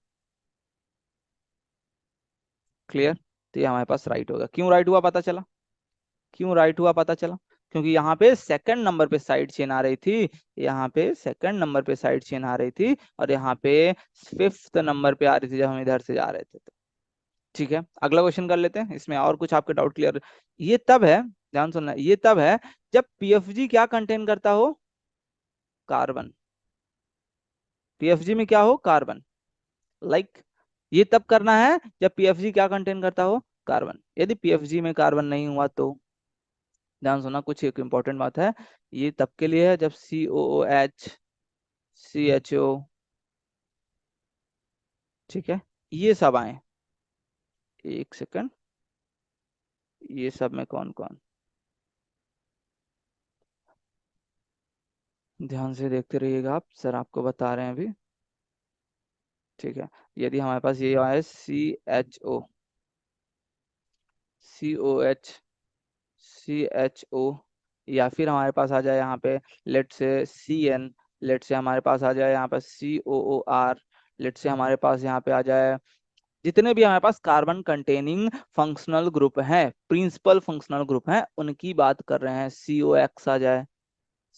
क्लियर। तो ये हमारे पास राइट होगा, क्यों राइट हुआ पता चला, क्यों राइट हुआ पता चला, क्योंकि यहाँ पे सेकंड नंबर पे साइड चेन आ रही थी, यहाँ पे सेकंड नंबर पे साइड चेन आ रही थी, और यहाँ पे फिफ्थ नंबर पे आ रही थी जब हम इधर से जा रहे थे। ठीक है, अगला क्वेश्चन कर लेते हैं, इसमें और कुछ आपके डाउट क्लियर। ये तब है, ध्यान सुनना, ये तब है जब पीएफजी क्या कंटेन करता हो, कार्बन, पीएफजी में क्या हो, कार्बन, लाइक ये तब करना है जब पीएफजी क्या कंटेन करता हो, कार्बन। यदि पीएफजी में कार्बन नहीं हुआ तो ध्यान सुना, कुछ एक इंपॉर्टेंट बात है, ये तब के लिए है जब COOH, CHO, ठीक है, ये सब आए। एक सेकंड, ये सब में कौन कौन, ध्यान से देखते रहिएगा आप, सर आपको बता रहे हैं अभी, ठीक है। यदि हमारे पास ये आया CHO, COH, CHO, या फिर हमारे पास आ जाए यहाँ पे लेट से CN, लेट से हमारे पास आ जाए यहाँ पे COOR, लेट से हमारे पास यहाँ पे आ जाए, जितने भी हमारे पास कार्बन कंटेनिंग फंक्शनल ग्रुप हैं, प्रिंसिपल फंक्शनल ग्रुप हैं, उनकी बात कर रहे हैं। COX आ जाए,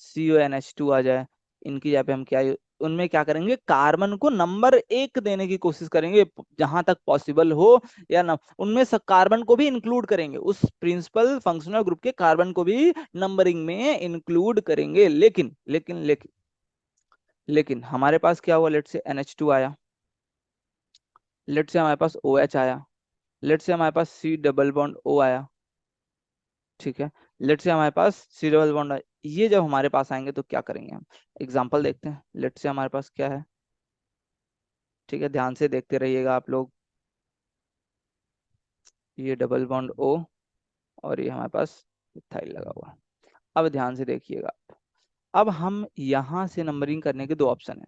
CONH2 आ जाए, इनकी जगह पे हम क्या, उनमें क्या करेंगे, कार्बन को नंबर 1 देने की कोशिश करेंगे जहां तक पॉसिबल हो, या ना उनमें से कार्बन को भी इंक्लूड करेंगे, उस प्रिंसिपल फंक्शनल ग्रुप के कार्बन को भी नंबरिंग में इंक्लूड करेंगे। लेकिन हमारे पास क्या हुआ, लेट से NH2 आया, लेट से हमारे पास OH आया, लेट से हमारे पास C डबल बॉन्ड O आया, ठीक है, लेट से हमारे पास C डबल बॉन्ड आया। ये जब हमारे पास आएंगे तो क्या करेंगे हम, एग्जाम्पल देखते हैं। लेट से हमारे पास क्या है, ठीक है, ध्यान से देखते रहिएगा आप लोग, ये डबल बॉन्ड O और ये हमारे पास मिथाइल लगा हुआ है। अब ध्यान से देखिएगा, अब हम यहाँ से नंबरिंग करने के दो ऑप्शन है।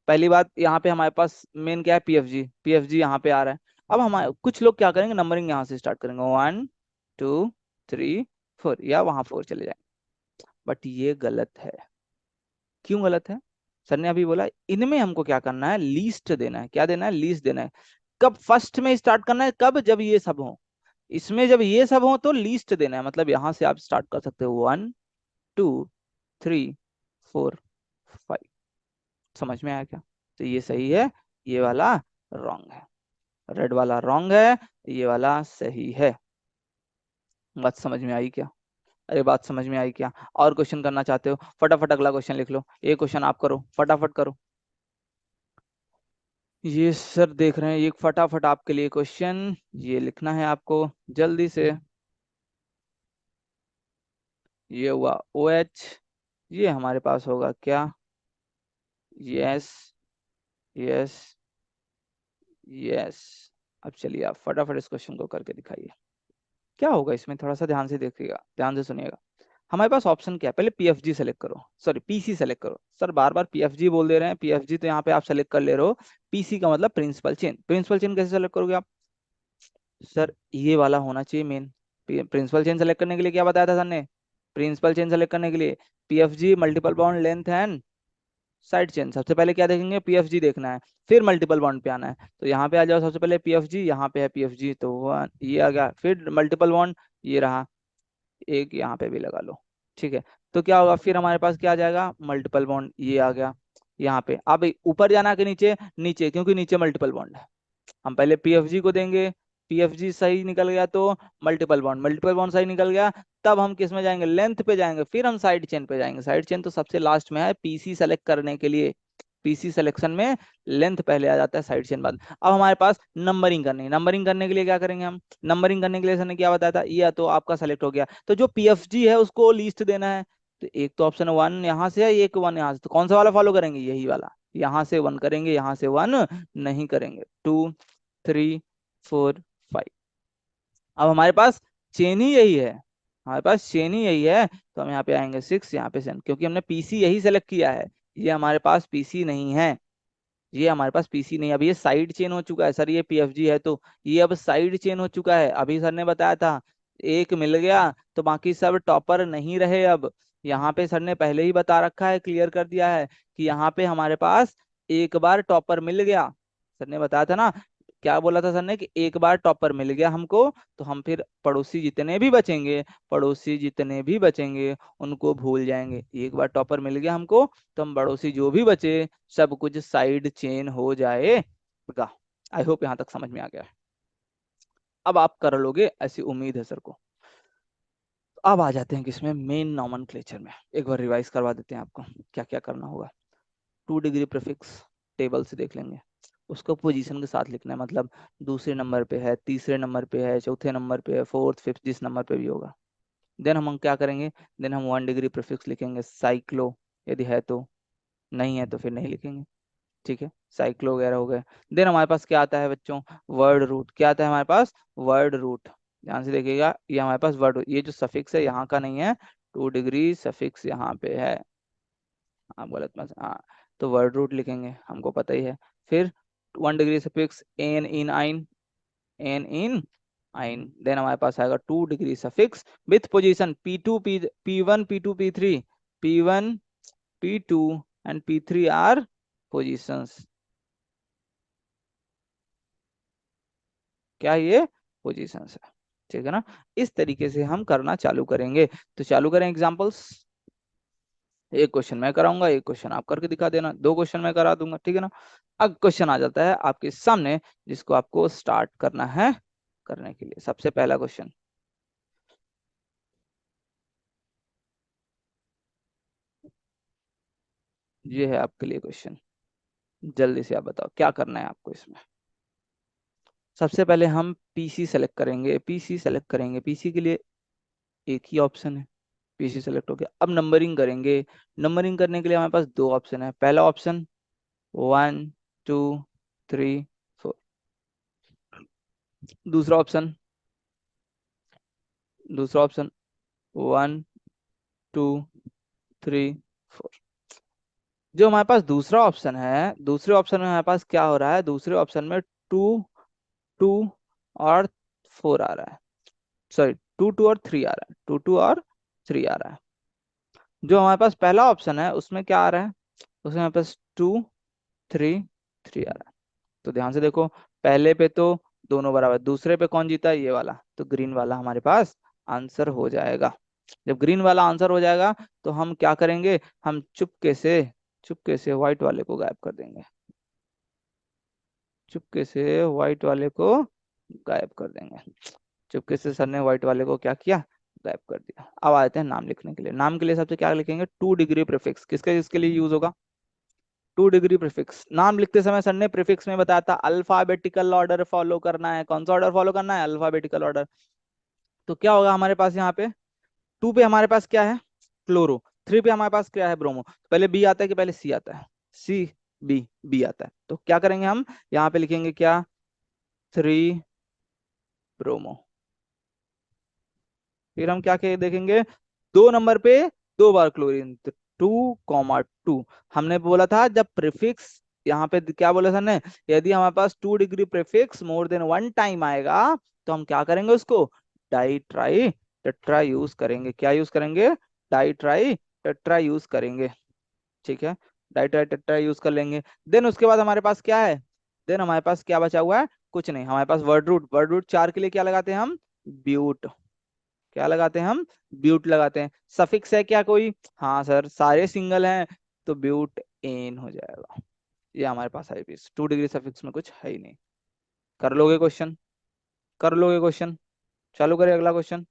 पहली बात, यहाँ पे हमारे पास मेन क्या है, पीएफजी, पीएफजी यहाँ पे आ रहा है। अब हमारे कुछ लोग क्या करेंगे, नंबरिंग यहाँ से स्टार्ट करेंगे, 1 2 3 4, या वहां 4 चले जाएंगे, बट ये गलत है। क्यों गलत है, सर ने अभी बोला इनमें हमको क्या करना है, लीस्ट देना है। क्या देना है, लीस्ट देना है। कब फर्स्ट में स्टार्ट करना है, कब, जब ये सब हो, इसमें जब ये सब हो तो लीस्ट देना है, मतलब यहां से आप स्टार्ट कर सकते हो 1 2 3 4 5। समझ में आया क्या, तो ये सही है, ये वाला रॉन्ग है, रेड वाला रॉन्ग है, ये वाला सही है। बात समझ में आई क्या, अरे बात समझ में आई क्या, और क्वेश्चन करना चाहते हो, फटाफट अगला क्वेश्चन लिख लो, ये क्वेश्चन आप करो, फटाफट करो। ये सर देख रहे हैं, ये फटाफट आपके लिए क्वेश्चन, ये लिखना है आपको जल्दी से। ये हुआ OH, ये हमारे पास होगा क्या, यस, यस, यस। अब चलिए आप फटाफट इस क्वेश्चन को करके दिखाइए, क्या होगा इसमें, थोड़ा सा ध्यान से देखिएगा, ध्यान से सुनिएगा। हमारे पास ऑप्शन क्या है, पहले PFG सेलेक्ट करो, सॉरी PC सेलेक्ट करो, सर बार बार PFG बोल दे रहे हैं, PFG तो यहाँ पे आप सेलेक्ट कर ले रहे हो, PC का मतलब प्रिंसिपल चेन, प्रिंसिपल चेन कैसे सेलेक्ट करोगे आप, सर ये वाला होना चाहिए मेन। प्रिंसिपल चेन सेलेक्ट करने के लिए क्या बताया था सर ने, प्रिंसिपल चेन सेलेक्ट करने के लिए PFG multiple bond length and side chain, सबसे पहले क्या देखेंगे, PFG देखना है, फिर मल्टीपल बॉन्ड पे आना है। तो यहाँ पे आ जाओ, सबसे पहले PFG, यहाँ पे है PFG, तो ये आ गया, फिर मल्टीपल बॉन्ड, ये रहा, एक यहाँ पे भी लगा लो, ठीक है। तो क्या होगा, फिर हमारे पास क्या आ जाएगा, मल्टीपल बॉन्ड, ये आ गया यहाँ पे। अब ऊपर जाना के नीचे, नीचे क्योंकि नीचे मल्टीपल बॉन्ड है, हम पहले PFG को देंगे, PFG सही निकल गया तो मल्टीपल बॉन्ड, मल्टीपल बॉन्ड सही निकल गया, तब हम किस में जाएंगे, लेंथ पे जाएंगे, फिर हम साइड चेन पे जाएंगे, साइड चेन तो सबसे लास्ट में है, PC सेलेक्ट करने के लिए, PC सिलेक्शन में लेंथ पहले आ जाता है, साइड चेन बाद। अब हमारे पास नंबरिंग करनी है, नंबरिंग करने के लिए क्या करेंगे हम, नंबरिंग करने के लिए सर ने क्या बताया था, ये तो आपका सेलेक्ट हो गया, तो जो PFG है उसको लिस्ट देना है। तो एक तो ऑप्शन 1 यहाँ से है, एक 1 यहाँ से, तो कौन सा वाला फॉलो करेंगे, यही वाला, यहाँ से 1 करेंगे, यहाँ से 1 नहीं करेंगे। 2 3 4 5, अब हमारे पास चेन ही यही है, हमारे पास चेन ही यही है, तो हम यहाँ पे आएंगे 6, यहाँ पे 7, क्योंकि हमने PC यही सेलेक्ट किया है, ये हमारे पास PC नहीं है, ये हमारे पास PC नहीं है। अब ये साइड चेन हो चुका है सर, ये PFG है तो ये अब साइड चेन हो चुका है, अभी सर ने बताया था एक मिल गया तो बाकी सब टॉपर नहीं रहे। अब यहाँ पे सर ने पहले ही बता रखा है, क्लियर कर दिया है कि यहाँ पे हमारे पास एक बार टॉपर मिल गया, सर ने बताया था ना, क्या बोला था सर ने कि एक बार टॉपर मिल गया हमको, तो हम फिर पड़ोसी जितने भी बचेंगे, पड़ोसी जितने भी बचेंगे उनको भूल जाएंगे, एक बार टॉपर मिल गया हमको तो हम पड़ोसी जो भी बचे सब कुछ साइड चेन हो जाएगा। आई होप यहाँ तक समझ में आ गया है, अब आप कर लोगे ऐसी उम्मीद है सर को। तो अब आ जाते हैं किसमें, मेन नॉमेनक्लेचर में, एक बार रिवाइज करवा देते हैं आपको क्या क्या करना होगा। 2 डिग्री प्रीफिक्स टेबल से देख लेंगे, उसको पोजीशन के साथ लिखना है, मतलब दूसरे नंबर पे है, तीसरे नंबर पे है, चौथे नंबर पे है, फोर्थ फिफ्थ, जिस नंबर पे भी होगा। देन हम क्या करेंगे, देन हम 1 डिग्री प्रीफिक्स लिखेंगे साइक्लो, यदि है तो, नहीं है तो फिर नहीं लिखेंगे। ठीक है, साइक्लो वगैरह हो गए। देन हमारे पास क्या आता है बच्चों, वर्ड रूट। क्या आता है हमारे पास, वर्ड रूट। ध्यान से देखिएगा, ये हमारे पास वर्ड, ये जो सफिक्स है यहाँ का नहीं है, 2 डिग्री सफिक्स यहाँ पे है। आप गलत मत, हाँ, तो वर्ड रूट लिखेंगे, हमको पता ही है। फिर 1 डिग्री सफिक्स एन इन आइन, एन इन आइन। देन हमारे पास आएगा 2 degree suffix with position P2 P1 P2 P3, P1 P2 and P3 are positions. क्या ये पोजीशंस है, ठीक है ना। इस तरीके से हम करना चालू करेंगे। तो चालू करें एग्जांपल्स। एक क्वेश्चन मैं कराऊंगा, एक क्वेश्चन आप करके दिखा देना, 2 क्वेश्चन मैं करा दूंगा, ठीक है ना। अब क्वेश्चन आ जाता है आपके सामने, जिसको आपको स्टार्ट करना है। करने के लिए सबसे पहला क्वेश्चन ये है आपके लिए क्वेश्चन। जल्दी से आप बताओ क्या करना है आपको इसमें। सबसे पहले हम पीसी सेलेक्ट करेंगे, पीसी सेलेक्ट करेंगे, पीसी के लिए एक ही ऑप्शन है, पीसी सेलेक्ट हो गया। अब नंबरिंग करेंगे। नंबरिंग करने के लिए हमारे पास 2 ऑप्शन है। पहला ऑप्शन 1 2 3 4। दूसरा ऑप्शन, दूसरा ऑप्शन 1 2 3 4। जो हमारे पास दूसरा ऑप्शन है, दूसरे ऑप्शन में हमारे पास क्या हो रहा है, दूसरे ऑप्शन में 2 2 और 4 आ रहा है। सॉरी, 2 2 और 3 आ रहा है, 2 2 और 3 आ रहा है। जो हमारे पास पहला ऑप्शन है उसमें क्या आ रहा है, उसमें हमारे पास 2 3 3 आ रहा है। तो ध्यान से देखो, पहले पे तो दोनों बराबर, दूसरे पे कौन जीता, ये वाला, तो ग्रीन वाला हमारे पास आंसर हो जाएगा। जब ग्रीन वाला आंसर हो जाएगा तो हम क्या करेंगे, हम चुपके से व्हाइट वाले को गायब कर देंगे, चुपके से व्हाइट वाले को गायब कर देंगे। चुपके से सर ने व्हाइट वाले को क्या किया, गायब कर दिया। अब आते हैं नाम लिखने के लिए। नाम के लिए सबसे क्या लिखेंगे, 2 डिग्री प्रीफिक्स। किसके किसके लिए यूज होगा, 2 डिग्री प्रीफिक्स। नाम लिखते समय सर ने प्रीफिक्स में बताया था अल्फाबेटिकल ऑर्डर फॉलो करना है। कौन सा ऑर्डर फॉलो करना है, अल्फाबेटिकल ऑर्डर। तो क्या होगा हमारे पास यहाँ पे, 2 पे हमारे पास क्या है, क्लोरो। 3 पे हमारे पास क्या है, ब्रोमो। पहले बी आता है कि पहले सी आता है, सी, बी, बी आता है। तो क्या करेंगे हम, यहाँ पे लिखेंगे क्या, 3 ब्रोमो। फिर हम क्या क्या देखेंगे, 2 नंबर पे 2 बार क्लोरीन, तो 2 2। हमने बोला था जब प्रीफिक्स, यहाँ पे क्या बोला सर ने, यदि हमारे पास 2 degree prefix more than 1 time आएगा तो हम क्या करेंगे, उसको डाई ट्राई टेट्रा यूज करेंगे। क्या यूज करेंगे, डाई ट्राई टेट्रा यूज करेंगे। ठीक है, डाई ट्राई टेट्रा यूज कर लेंगे। देन उसके बाद हमारे पास क्या है, देन हमारे पास क्या बचा हुआ है, कुछ नहीं। हमारे पास वर्ड रूट, वर्ड रूट 4 के लिए क्या लगाते हैं हम, ब्यूट। क्या लगाते हैं हम, ब्यूट लगाते हैं। सफिक्स है क्या कोई, हाँ सर सारे सिंगल हैं, तो ब्यूट एन हो जाएगा। ये हमारे पास है पीस, 2 डिग्री सफिक्स में कुछ है ही नहीं। कर लोगे क्वेश्चन, कर लोगे क्वेश्चन। चालू करें अगला question.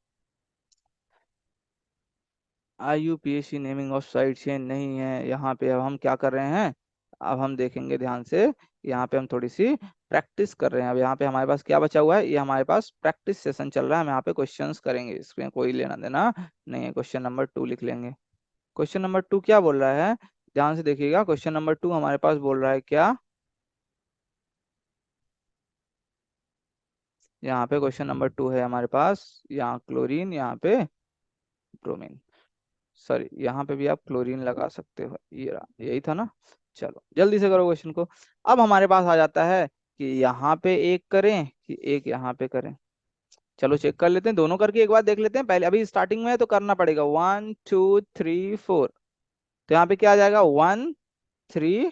IUPAC naming of site chain नहीं है यहाँ पे। अब हम क्या कर रहे हैं, अब हम देखेंगे ध्यान से। यहाँ पे हम थोड़ी सी प्रैक्टिस कर रहे हैं। अब यहाँ पे हमारे पास क्या बचा हुआ है, ये हमारे पास प्रैक्टिस सेशन चल रहा है। हम यहाँ पे क्वेश्चंस करेंगे, इसमें कोई लेना देना नहीं है। क्वेश्चन नंबर 2 लिख लेंगे। क्वेश्चन नंबर 2 क्या बोल रहा है, ध्यान से देखिएगा। क्वेश्चन नंबर 2 हमारे पास बोल रहा है क्या, यहाँ पे क्वेश्चन नंबर 2 है हमारे पास, यहाँ क्लोरीन, यहाँ पे ब्रोमीन। सॉरी, यहाँ पे भी आप क्लोरीन लगा सकते हो, ये रहा, यही था ना। चलो जल्दी से करो क्वेश्चन को। अब हमारे पास आ जाता है कि यहाँ पे एक करें कि एक यहाँ पे करें। चलो चेक कर लेते हैं, दोनों करके एक बार देख लेते हैं। पहले अभी स्टार्टिंग में है तो करना पड़ेगा, 1 2 3 4। तो यहाँ पे क्या आ जाएगा, 1 3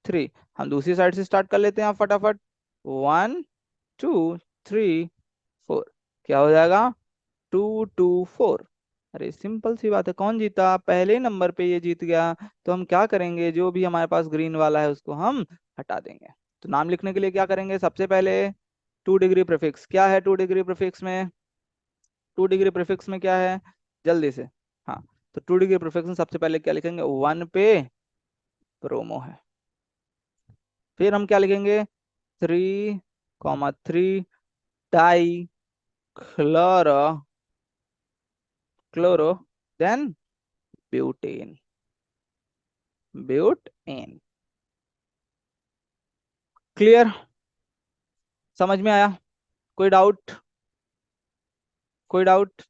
3। हम दूसरी साइड से स्टार्ट कर लेते हैं आप फटाफट, 1 2 3 4। क्या हो जाएगा, 2 2 4। अरे सिंपल सी बात है, कौन जीता, पहले नंबर पे ये जीत गया। तो हम क्या करेंगे, जो भी हमारे पास ग्रीन वाला है उसको हम हटा देंगे। तो नाम लिखने के लिए क्या करेंगे, सबसे पहले 2 डिग्री प्रीफिक्स। क्या है 2 डिग्री प्रीफिक्स में, 2 डिग्री प्रीफिक्स में क्या है, जल्दी से। हाँ, तो 2 डिग्री प्रीफिक्स में सबसे पहले क्या लिखेंगे, 1 पे प्रोमो है। फिर हम क्या लिखेंगे, 3,3 dichloro chloro then butane butane. Clear? समझ में आया? कोई डाउट? कोई डाउट?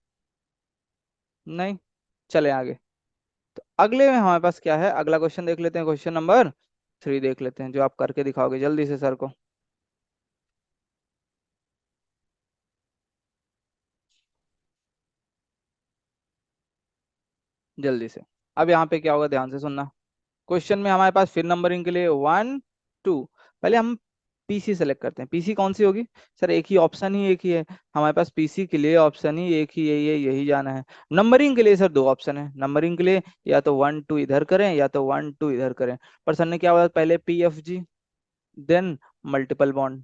नहीं? चले आगे। तो अगले में हमारे पास क्या है, अगला क्वेश्चन देख लेते हैं, क्वेश्चन नंबर 3 देख लेते हैं, जो आप करके दिखाओगे जल्दी से सर को, जल्दी से। अब यहाँ पे क्या होगा, ध्यान से सुनना। क्वेश्चन में हमारे पास फिर नंबरिंग के लिए 1 2, पहले हम पीसी सेलेक्ट करते हैं। पीसी कौन सी होगी? सर एक ही ऑप्शन ही एक ही है हमारे पास, पीसी के लिए ऑप्शन ही एक ही यही है, यही जाना है। नंबरिंग के लिए सर दो ऑप्शन है, नंबरिंग के लिए या तो 1 2 इधर करें या तो 1 2 इधर करें। पर सर ने क्या बोला, पहले PFG, then multiple bond,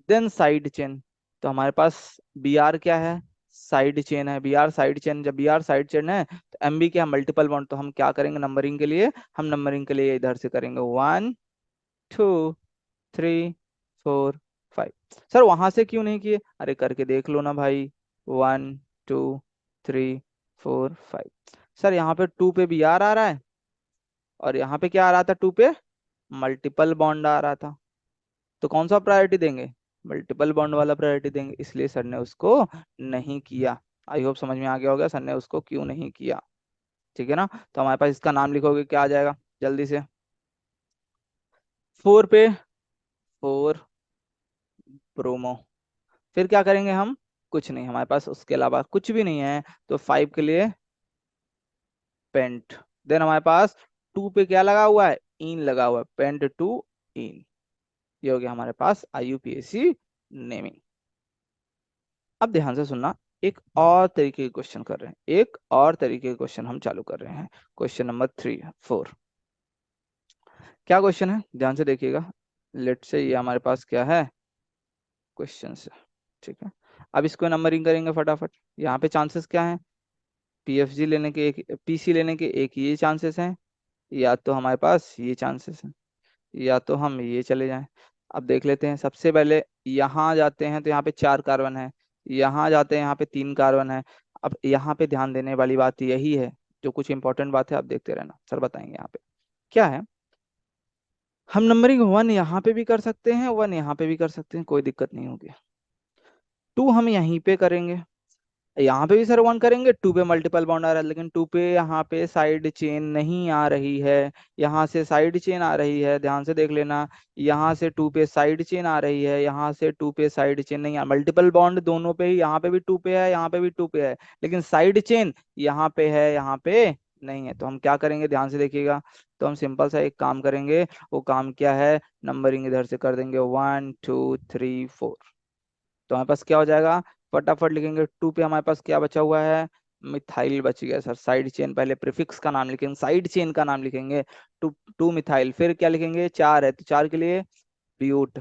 then side chain. तो हमारे पास BR क्या है, साइड चेन है। BR साइड चेन, जब BR साइड चेन है तो MB क्या है, मल्टीपल बॉन्ड। तो हम क्या करेंगे नंबरिंग के लिए, हम नंबरिंग के लिए इधर से करेंगे 1 2 3 4 5। सर वहां से क्यों नहीं किए? अरे करके देख लो ना भाई, 1 2 3 4 5। सर यहाँ पे 2 पे BR आ रहा है, और यहाँ पे क्या आ रहा था, 2 पे मल्टीपल बॉन्ड आ रहा था। तो कौन सा प्रायोरिटी देंगे, मल्टीपल बॉन्ड वाला प्रायोरिटी देंगे, इसलिए सर ने उसको नहीं किया। आई होप समझ में आ गया होगा सर ने उसको क्यों नहीं किया। ठीक है ना? तो हमारे पास इसका नाम लिखोगे क्या आ जाएगा जल्दी से, 4 पे 4 प्रोमो। फिर क्या करेंगे हम, कुछ नहीं, हमारे पास उसके अलावा कुछ भी नहीं है। तो 5 के लिए पेंट। देन हमारे पास 2 पे क्या लगा हुआ है, इन लगा हुआ है, पेंट टू इन। ये हो गया हमारे पास IUPAC नेमिंग। अब ध्यान से सुनना, एक और तरीके के क्वेश्चन कर रहे हैं, एक और तरीके के क्वेश्चन हम चालू कर रहे हैं। क्वेश्चन नंबर 3 4, क्या क्वेश्चन है ध्यान से देखिएगा। लेट से ये हमारे पास क्या है, क्वेश्चन है। ठीक है, अब इसको नंबरिंग करेंगे फटाफट। यहाँ पे चांसेस क्या हैं, PFG लेने के एक, PC लेने के एक ये चांसेस हैं, या तो हमारे पास ये चांसेस हैं, या तो हम ये चले जाएं। अब देख लेते हैं, सबसे पहले यहाँ जाते हैं तो यहाँ पे 4 कार्बन है, यहाँ जाते हैं यहाँ पे 3 कार्बन है। अब यहाँ पे ध्यान देने वाली बात यही है, जो कुछ इंपॉर्टेंट बात है आप देखते रहना, सर बताएंगे यहाँ पे क्या है। हम नंबरिंग 1 यहाँ पे भी कर सकते हैं, 1 यहाँ पे भी कर सकते हैं, कोई दिक्कत नहीं होगी। 2 हम यहीं पे करेंगे, यहाँ पे भी सर 1 करेंगे। 2 पे मल्टीपल बॉन्ड आ रहा है, लेकिन 2 पे यहाँ पे साइड चेन नहीं आ रही है, यहाँ से साइड चेन आ रही है, ध्यान से देख लेना। यहाँ से 2 पे साइड चेन आ रही है, यहाँ से 2 पे साइड चेन नहीं आ, मल्टीपल बॉन्ड दोनों पे ही, यहाँ पे भी 2 पे है, यहाँ पे भी 2 पे है, लेकिन साइड चेन यहाँ पे है, यहाँ पे नहीं है। तो हम क्या करेंगे, ध्यान से देखिएगा। तो हम सिंपल सा एक काम करेंगे, वो काम क्या है, नंबरिंग इधर से कर देंगे 1 2 3 4। तो हमारे पास क्या हो जाएगा, फटाफट लिखेंगे। 2 पे हमारे पास क्या बचा हुआ है, मिथाइल बच गया सर। साइड चेन, पहले प्रीफिक्स का नाम लिखेंगे, साइड चेन का नाम लिखेंगे, 2 मिथाइल। फिर क्या लिखेंगे, 4 है तो 4 के लिए ब्यूट।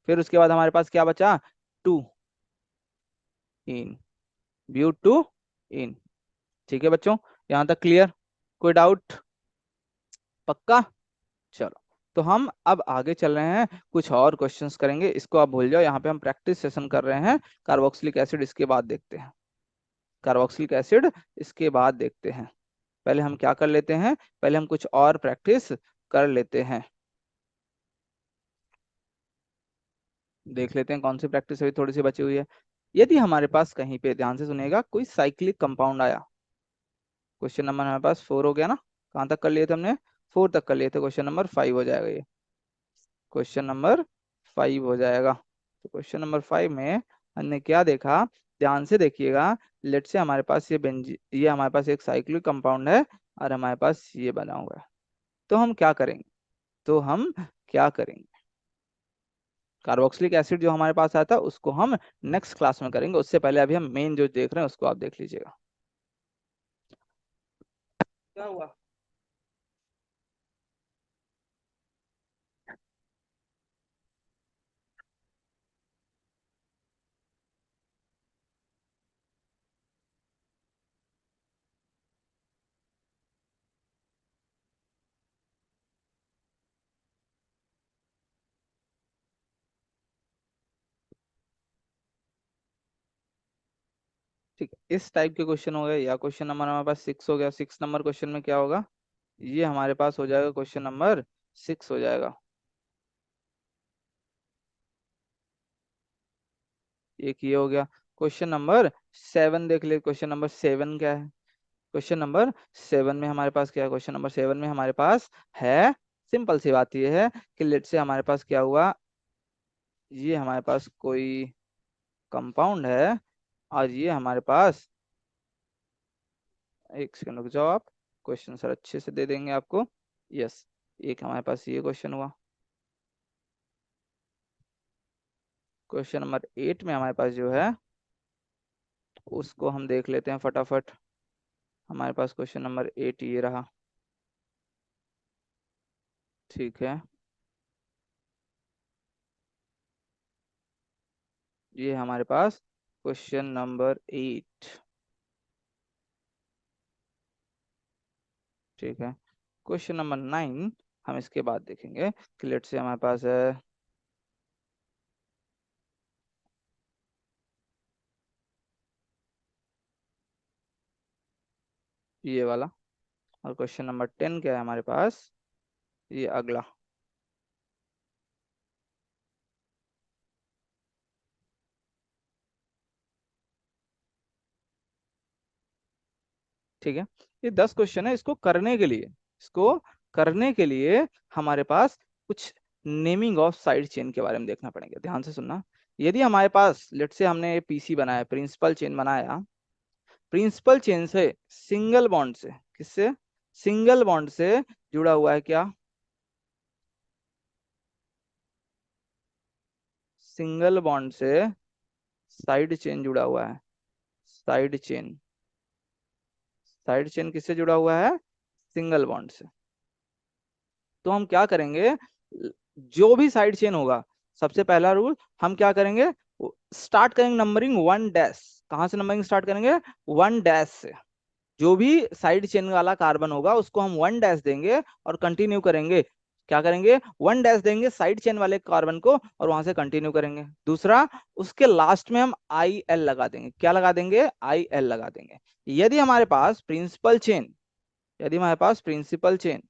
फिर उसके बाद हमारे पास क्या बचा, 2 इन, ब्यूट 2 इन। ठीक है बच्चों, यहाँ तक क्लियर? कोई डाउट? पक्का? चलो, तो हम अब आगे चल रहे हैं, कुछ और क्वेश्चंस करेंगे, इसको आप भूल जाओ। यहाँ पे हम प्रैक्टिस सेशन कर रहे हैं, कार्बोक्सिलिक एसिड इसके बाद देखते हैं, कार्बोक्सिलिक एसिड इसके बाद देखते हैं। पहले हम क्या कर लेते हैं, पहले हम कुछ और प्रैक्टिस कर लेते हैं, देख लेते हैं कौन सी प्रैक्टिस अभी थोड़ी सी बची हुई है। यदि हमारे पास कहीं पे, ध्यान से सुनिएगा, कोई साइक्लिक कंपाउंड आया, क्वेश्चन नंबर हमारे पास 4 हो गया ना, कहाँ तक कर लिए थे हमने, 4 तक कर लिए थे, क्वेश्चन नंबर 5 हो जाएगा ये, क्वेश्चन नंबर 5 हो जाएगा। तो क्वेश्चन नंबर 5 में हमने क्या देखा, ध्यान से देखिएगा। लेट से हमारे पास ये बेंजी, ये हमारे पास एक साइक्लिक कंपाउंड है, और हमारे पास ये बना हुआ है। तो हम क्या करेंगे, तो हम क्या करेंगे, कार्बोक्सिलिक एसिड जो हमारे पास आया था उसको हम नेक्स्ट क्लास में करेंगे, उससे पहले अभी हम मेन जो देख रहे हैं उसको आप देख लीजिएगा। क्या हुआ? ठीक है, इस टाइप के क्वेश्चन हो गए, या क्वेश्चन नंबर हमारे पास 6 हो गया। 6 नंबर क्वेश्चन में क्या होगा, ये हमारे पास हो जाएगा क्वेश्चन नंबर 6 हो जाएगा। एक ये हो गया। क्वेश्चन नंबर 7 देख ले, क्वेश्चन नंबर 7 क्या है। क्वेश्चन नंबर 7 में हमारे पास क्या है, क्वेश्चन नंबर 7 में हमारे पास है, सिंपल सी बात ये है कि लेट से हमारे पास क्या हुआ, ये हमारे पास कोई कंपाउंड है, और ये हमारे पास, एक सेकंड रुक जाओ आप, क्वेश्चन सर अच्छे से दे देंगे आपको। यस, एक हमारे पास ये क्वेश्चन हुआ। क्वेश्चन नंबर 8 में हमारे पास जो है, उसको हम देख लेते हैं फटाफट। हमारे पास क्वेश्चन नंबर 8 ये रहा। ठीक है, ये हमारे पास क्वेश्चन नंबर 8। ठीक है, क्वेश्चन नंबर 9 हम इसके बाद देखेंगे कि लेट से हमारे पास है ये वाला, और क्वेश्चन नंबर 10 क्या है हमारे पास, ये अगला। ठीक है, ये 10 क्वेश्चन है। इसको करने के लिए हमारे पास कुछ नेमिंग ऑफ साइड चेन के बारे में देखना पड़ेगा, ध्यान से सुनना। यदि हमारे पास लेट से हमने पीसी बनाया, प्रिंसिपल चेन बनाया, प्रिंसिपल चेन से सिंगल बॉन्ड से, किससे, सिंगल बॉन्ड से जुड़ा हुआ है क्या, सिंगल बॉन्ड से साइड चेन जुड़ा हुआ है। साइड चेन, साइड चेन किससे जुड़ा हुआ है, सिंगल बॉन्ड से। तो हम क्या करेंगे, जो भी साइड चेन होगा, सबसे पहला रूल हम क्या करेंगे, स्टार्ट करेंगे नंबरिंग 1 डैश। कहाँ से नंबरिंग स्टार्ट करेंगे, 1 डैश से। जो भी साइड चेन वाला कार्बन होगा उसको हम 1 डैश देंगे और कंटिन्यू करेंगे। क्या करेंगे, 1 डैश देंगे साइड चेन वाले कार्बन को, और वहां से कंटिन्यू करेंगे। दूसरा, उसके लास्ट में हम आई एल लगा देंगे। क्या लगा देंगे, आई एल लगा देंगे। यदि हमारे पास प्रिंसिपल चेन, यदि हमारे पास प्रिंसिपल चेन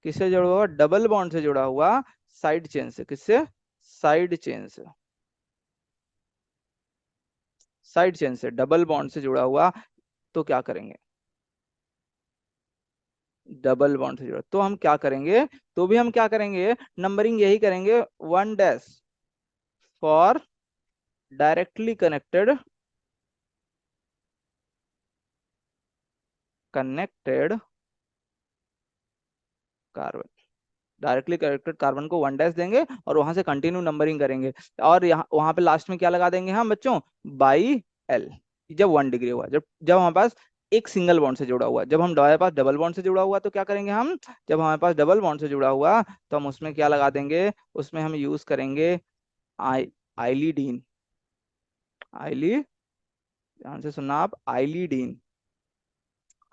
किससे जुड़ा हुआ, डबल बॉन्ड से जुड़ा हुआ, साइड चेन से, किससे, साइड चेन से, साइड चेन से डबल बॉन्ड से जुड़ा हुआ, तो क्या करेंगे, डबल बॉन्ड से जुड़ा, तो हम क्या करेंगे, तो भी हम क्या करेंगे, नंबरिंग यही करेंगे, 1 dash for directly connected, connected carbon. Directly connected carbon को 1 डैश देंगे और वहां से कंटिन्यू नंबरिंग करेंगे। और यहाँ वहां पे लास्ट में क्या लगा देंगे हम बच्चों, बाई एल। जब 1 डिग्री हुआ, जब जब हमारे पास एक सिंगल बॉन्ड से जुड़ा हुआ, जब हम हमारे पास डबल बॉन्ड से जुड़ा हुआ तो क्या करेंगे हम, जब हमारे पास डबल बॉन्ड से जुड़ा हुआ तो हम उसमें क्या लगा देंगे, उसमें हम यूज करेंगे आई आइलीडीन। आइली, ध्यान से सुनना आप, आइलीडीन,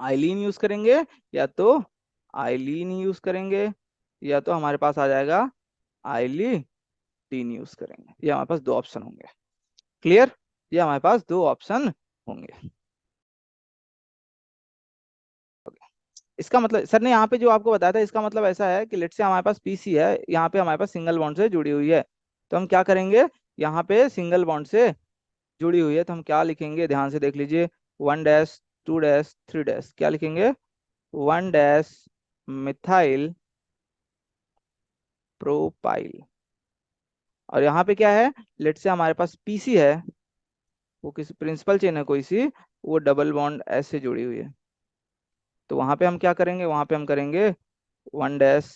आइलीन यूज करेंगे, या तो आइलीन यूज करेंगे, या तो हमारे पास आ जाएगा आइलीडीन यूज करेंगे। ये हमारे पास दो ऑप्शन होंगे। क्लियर, ये हमारे पास दो ऑप्शन होंगे। इसका मतलब सर ने यहाँ पे जो आपको बताया था, इसका मतलब ऐसा है कि लेट से हमारे पास पीसी है, यहाँ पे हमारे पास सिंगल बॉन्ड से जुड़ी हुई है, तो हम क्या करेंगे, यहाँ पे सिंगल बॉन्ड से जुड़ी हुई है तो हम क्या लिखेंगे, ध्यान से देख लीजिए, 1 डैश, 2 डैश, 3 डैश, क्या लिखेंगे, 1 डैश मिथाइल प्रोपाइल। और यहाँ पे क्या है, लेट से हमारे पास पीसी है, वो किसी प्रिंसिपल चेन है कोई सी, वो डबल बॉन्ड ऐसे जुड़ी हुई है। तो वहां पे हम क्या करेंगे, वहां पे हम करेंगे 1 डैश,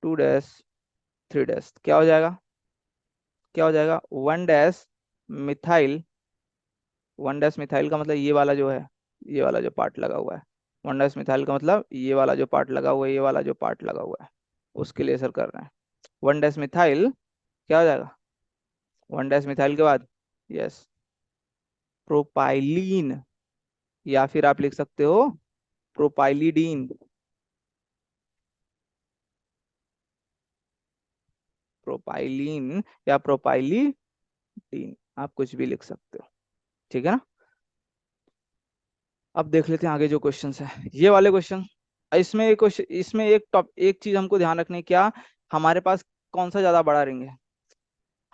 2 डैश, 3 डैश, क्या हो जाएगा, क्या हो जाएगा, 1 डैश मिथाइल। 1 डैश मिथाइल का मतलब ये वाला जो है, ये वाला जो पार्ट लगा हुआ है। 1 डैश मिथाइल का मतलब ये वाला जो पार्ट लगा हुआ है, ये वाला जो पार्ट लगा हुआ है, उसके लिए सर कर रहे हैं। 1 डैश मिथाइल क्या हो जाएगा, 1 डैश मिथाइल के बाद, यस, प्रोपाइलीन, या फिर आप लिख सकते हो प्रोपाइलीडीन। प्रोपाइलीन या प्रोपाइलीडीन, आप कुछ भी लिख सकते हो। ठीक है ना। अब देख लेते हैं आगे जो क्वेश्चन है, ये वाले क्वेश्चन। इसमें एक क्वेश्चन, इसमें एक चीज हमको ध्यान रखनी है, क्या हमारे पास कौन सा ज्यादा बड़ा रिंग है।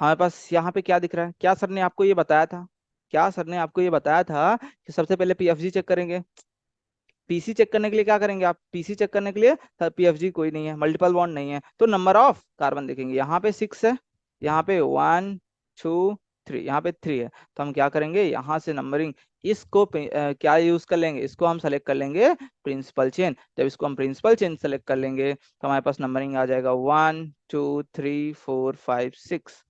हमारे पास यहाँ पे क्या दिख रहा है, क्या सर ने आपको ये बताया था, क्या सर ने आपको ये बताया था कि सबसे पहले पीएफजी चेक करेंगे। पीसी चेक करने के लिए क्या करेंगे आप, पीसी चेक करने के लिए पीएफजी कोई नहीं है, मल्टीपल बॉन्ड नहीं है, तो नंबर ऑफ कार्बन देखेंगे। यहाँ पे 6 है, यहाँ पे 1 2 3, यहाँ पे 3 है, तो हम क्या करेंगे यहाँ से नंबरिंग, इसको क्या यूज कर लेंगे, इसको हम सेलेक्ट कर लेंगे प्रिंसिपल चेन। जब इसको हम प्रिंसिपल चेन सेलेक्ट कर लेंगे तो हमारे पास नंबरिंग आ जाएगा 1 2 3 4 5 6,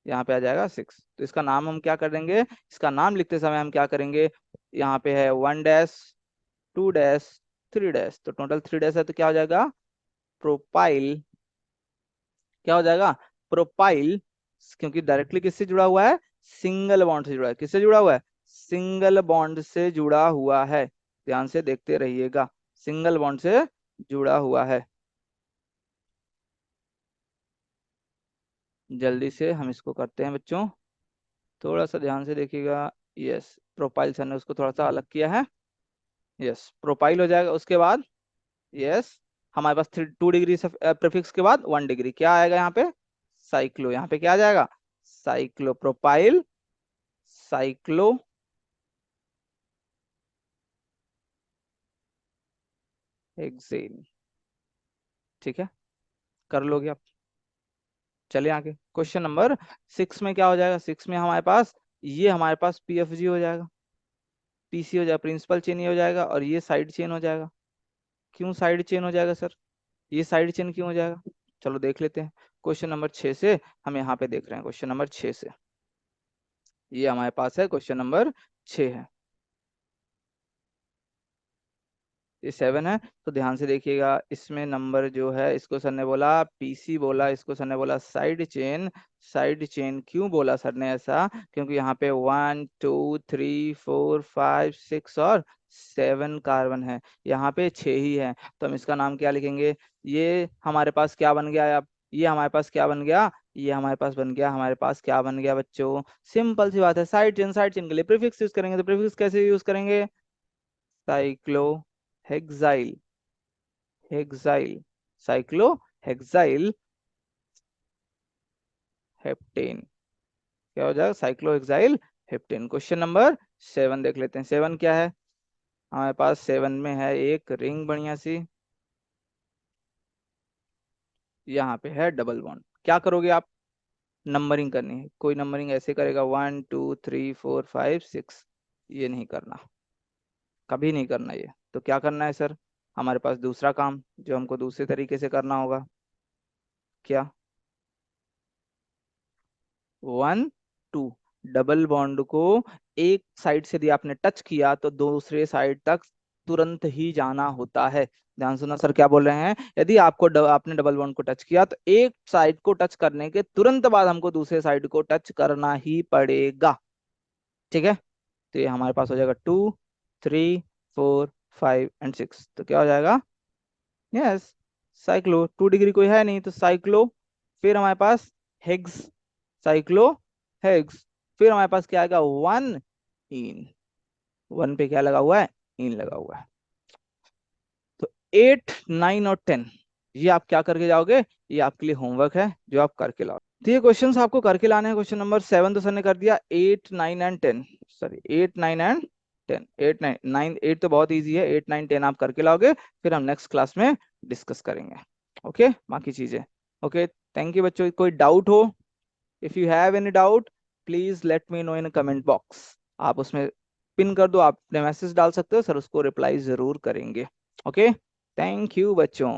यहाँ पे आ जाएगा 6। तो इसका नाम हम क्या कर देंगे, इसका नाम लिखते समय हम क्या करेंगे, यहाँ पे है 1 - 2 - 3 - तो टोटल 3 है, तो क्या हो जाएगा प्रोपाइल, क्या हो जाएगा प्रोपाइल, क्योंकि डायरेक्टली किससे जुड़ा हुआ है, सिंगल बॉन्ड से जुड़ा है। किससे जुड़ा हुआ है, सिंगल बॉन्ड से जुड़ा हुआ है, ध्यान से देखते रहिएगा, सिंगल बॉन्ड से जुड़ा हुआ है। जल्दी से हम इसको करते हैं बच्चों, थोड़ा सा ध्यान से देखिएगा। यस, प्रोपाइल सर ने उसको थोड़ा सा अलग किया है। यस, प्रोपाइल हो जाएगा, उसके बाद यस हमारे पास 2 डिग्री से प्रीफिक्स के बाद 1 डिग्री, क्या आएगा यहाँ पे साइक्लो, यहाँ पे क्या आ जाएगा साइक्लो प्रोपाइल साइक्लो हेक्सेन। ठीक है, कर लोगे आप। चलिए आगे क्वेश्चन नंबर 6 में क्या हो जाएगा, 6 में हमारे पास ये हमारे पास पीएफजी हो जाएगा, पीसी हो जाएगा, प्रिंसिपल चेन ही हो जाएगा, और ये साइड चेन हो जाएगा। क्यों साइड चेन हो जाएगा सर, ये साइड चेन क्यों हो जाएगा, चलो देख लेते हैं। क्वेश्चन नंबर 6 से हम यहाँ पे देख रहे हैं, क्वेश्चन नंबर 6 से ये हमारे पास है, क्वेश्चन नंबर 6 है, ये 7 है। तो ध्यान से देखिएगा, इसमें नंबर जो है, इसको सर ने बोला पीसी बोला, इसको सर ने बोला साइड चेन। साइड चेन क्यों बोला सर ने ऐसा, क्योंकि यहाँ पे 1 2 3 4 5 6 और 7 कार्बन है, यहाँ पे 6 ही है, तो हम इसका नाम क्या लिखेंगे। ये हमारे पास क्या बन गया अब, ये हमारे पास क्या बन गया, ये हमारे पास बन गया, हमारे पास क्या बन गया बच्चों, सिंपल सी बात है, साइड चेन। साइड चेन के लिए प्रीफिक्स यूज करेंगे, तो प्रीफिक्स कैसे यूज करेंगे, cyclo hexyl, hexyl cyclo hexyl heptane, क्या हो जाएगा cyclo hexyl heptane. Question number 7 देख लेते हैं, 7 क्या है, हमारे पास 7 में है एक रिंग बढ़िया सी, यहाँ पे है डबल बॉन्ड। क्या करोगे आप, नंबरिंग करनी है, कोई नंबरिंग ऐसे करेगा 1 2 3 4 5 6, ये नहीं करना, कभी नहीं करना ये। तो क्या करना है सर, हमारे पास दूसरा काम जो हमको दूसरे तरीके से करना होगा, क्या 1 2, डबल बॉन्ड को एक साइड से यदि आपने टच किया तो दूसरे साइड तक तुरंत ही जाना होता है। ध्यान सुना सर क्या बोल रहे हैं, यदि आपने डबल बॉन्ड को टच किया तो एक साइड को टच करने के तुरंत बाद हमको दूसरे साइड को टच करना ही पड़ेगा। ठीक है, तो ये हमारे पास हो जाएगा 2 3 4 5 एंड 6, तो क्या हो जाएगा यस साइक्लो। 2 डिग्री कोई है नहीं तो साइक्लो, फिर हमारे पास हेग्स, साइक्लो हेग्स, फिर हमारे पास क्या आएगा 1 इन, 1 पे क्या लगा हुआ है, इन लगा हुआ है। तो 8 9 और 10 ये आप क्या करके जाओगे, ये आपके लिए होमवर्क है जो आप करके लाओ। तो ये क्वेश्चंस आपको करके लाने हैं। क्वेश्चन नंबर 7 तो सर ने कर दिया, 8 9 एंड 10, सॉरी 8 9 एंड 10, 8 तो बहुत इजी है, 8 9 10 आप करके लाओगे, फिर हम नेक्स्ट क्लास में डिस्कस करेंगे ओके बाकी चीजें। ओके, थैंक यू बच्चों, कोई डाउट हो, if you have any doubt please let me know in comment box, आप उसमें पिन कर दो, आप अपने मैसेज डाल सकते हो, सर उसको रिप्लाई जरूर करेंगे। ओके, थैंक यू बच्चों।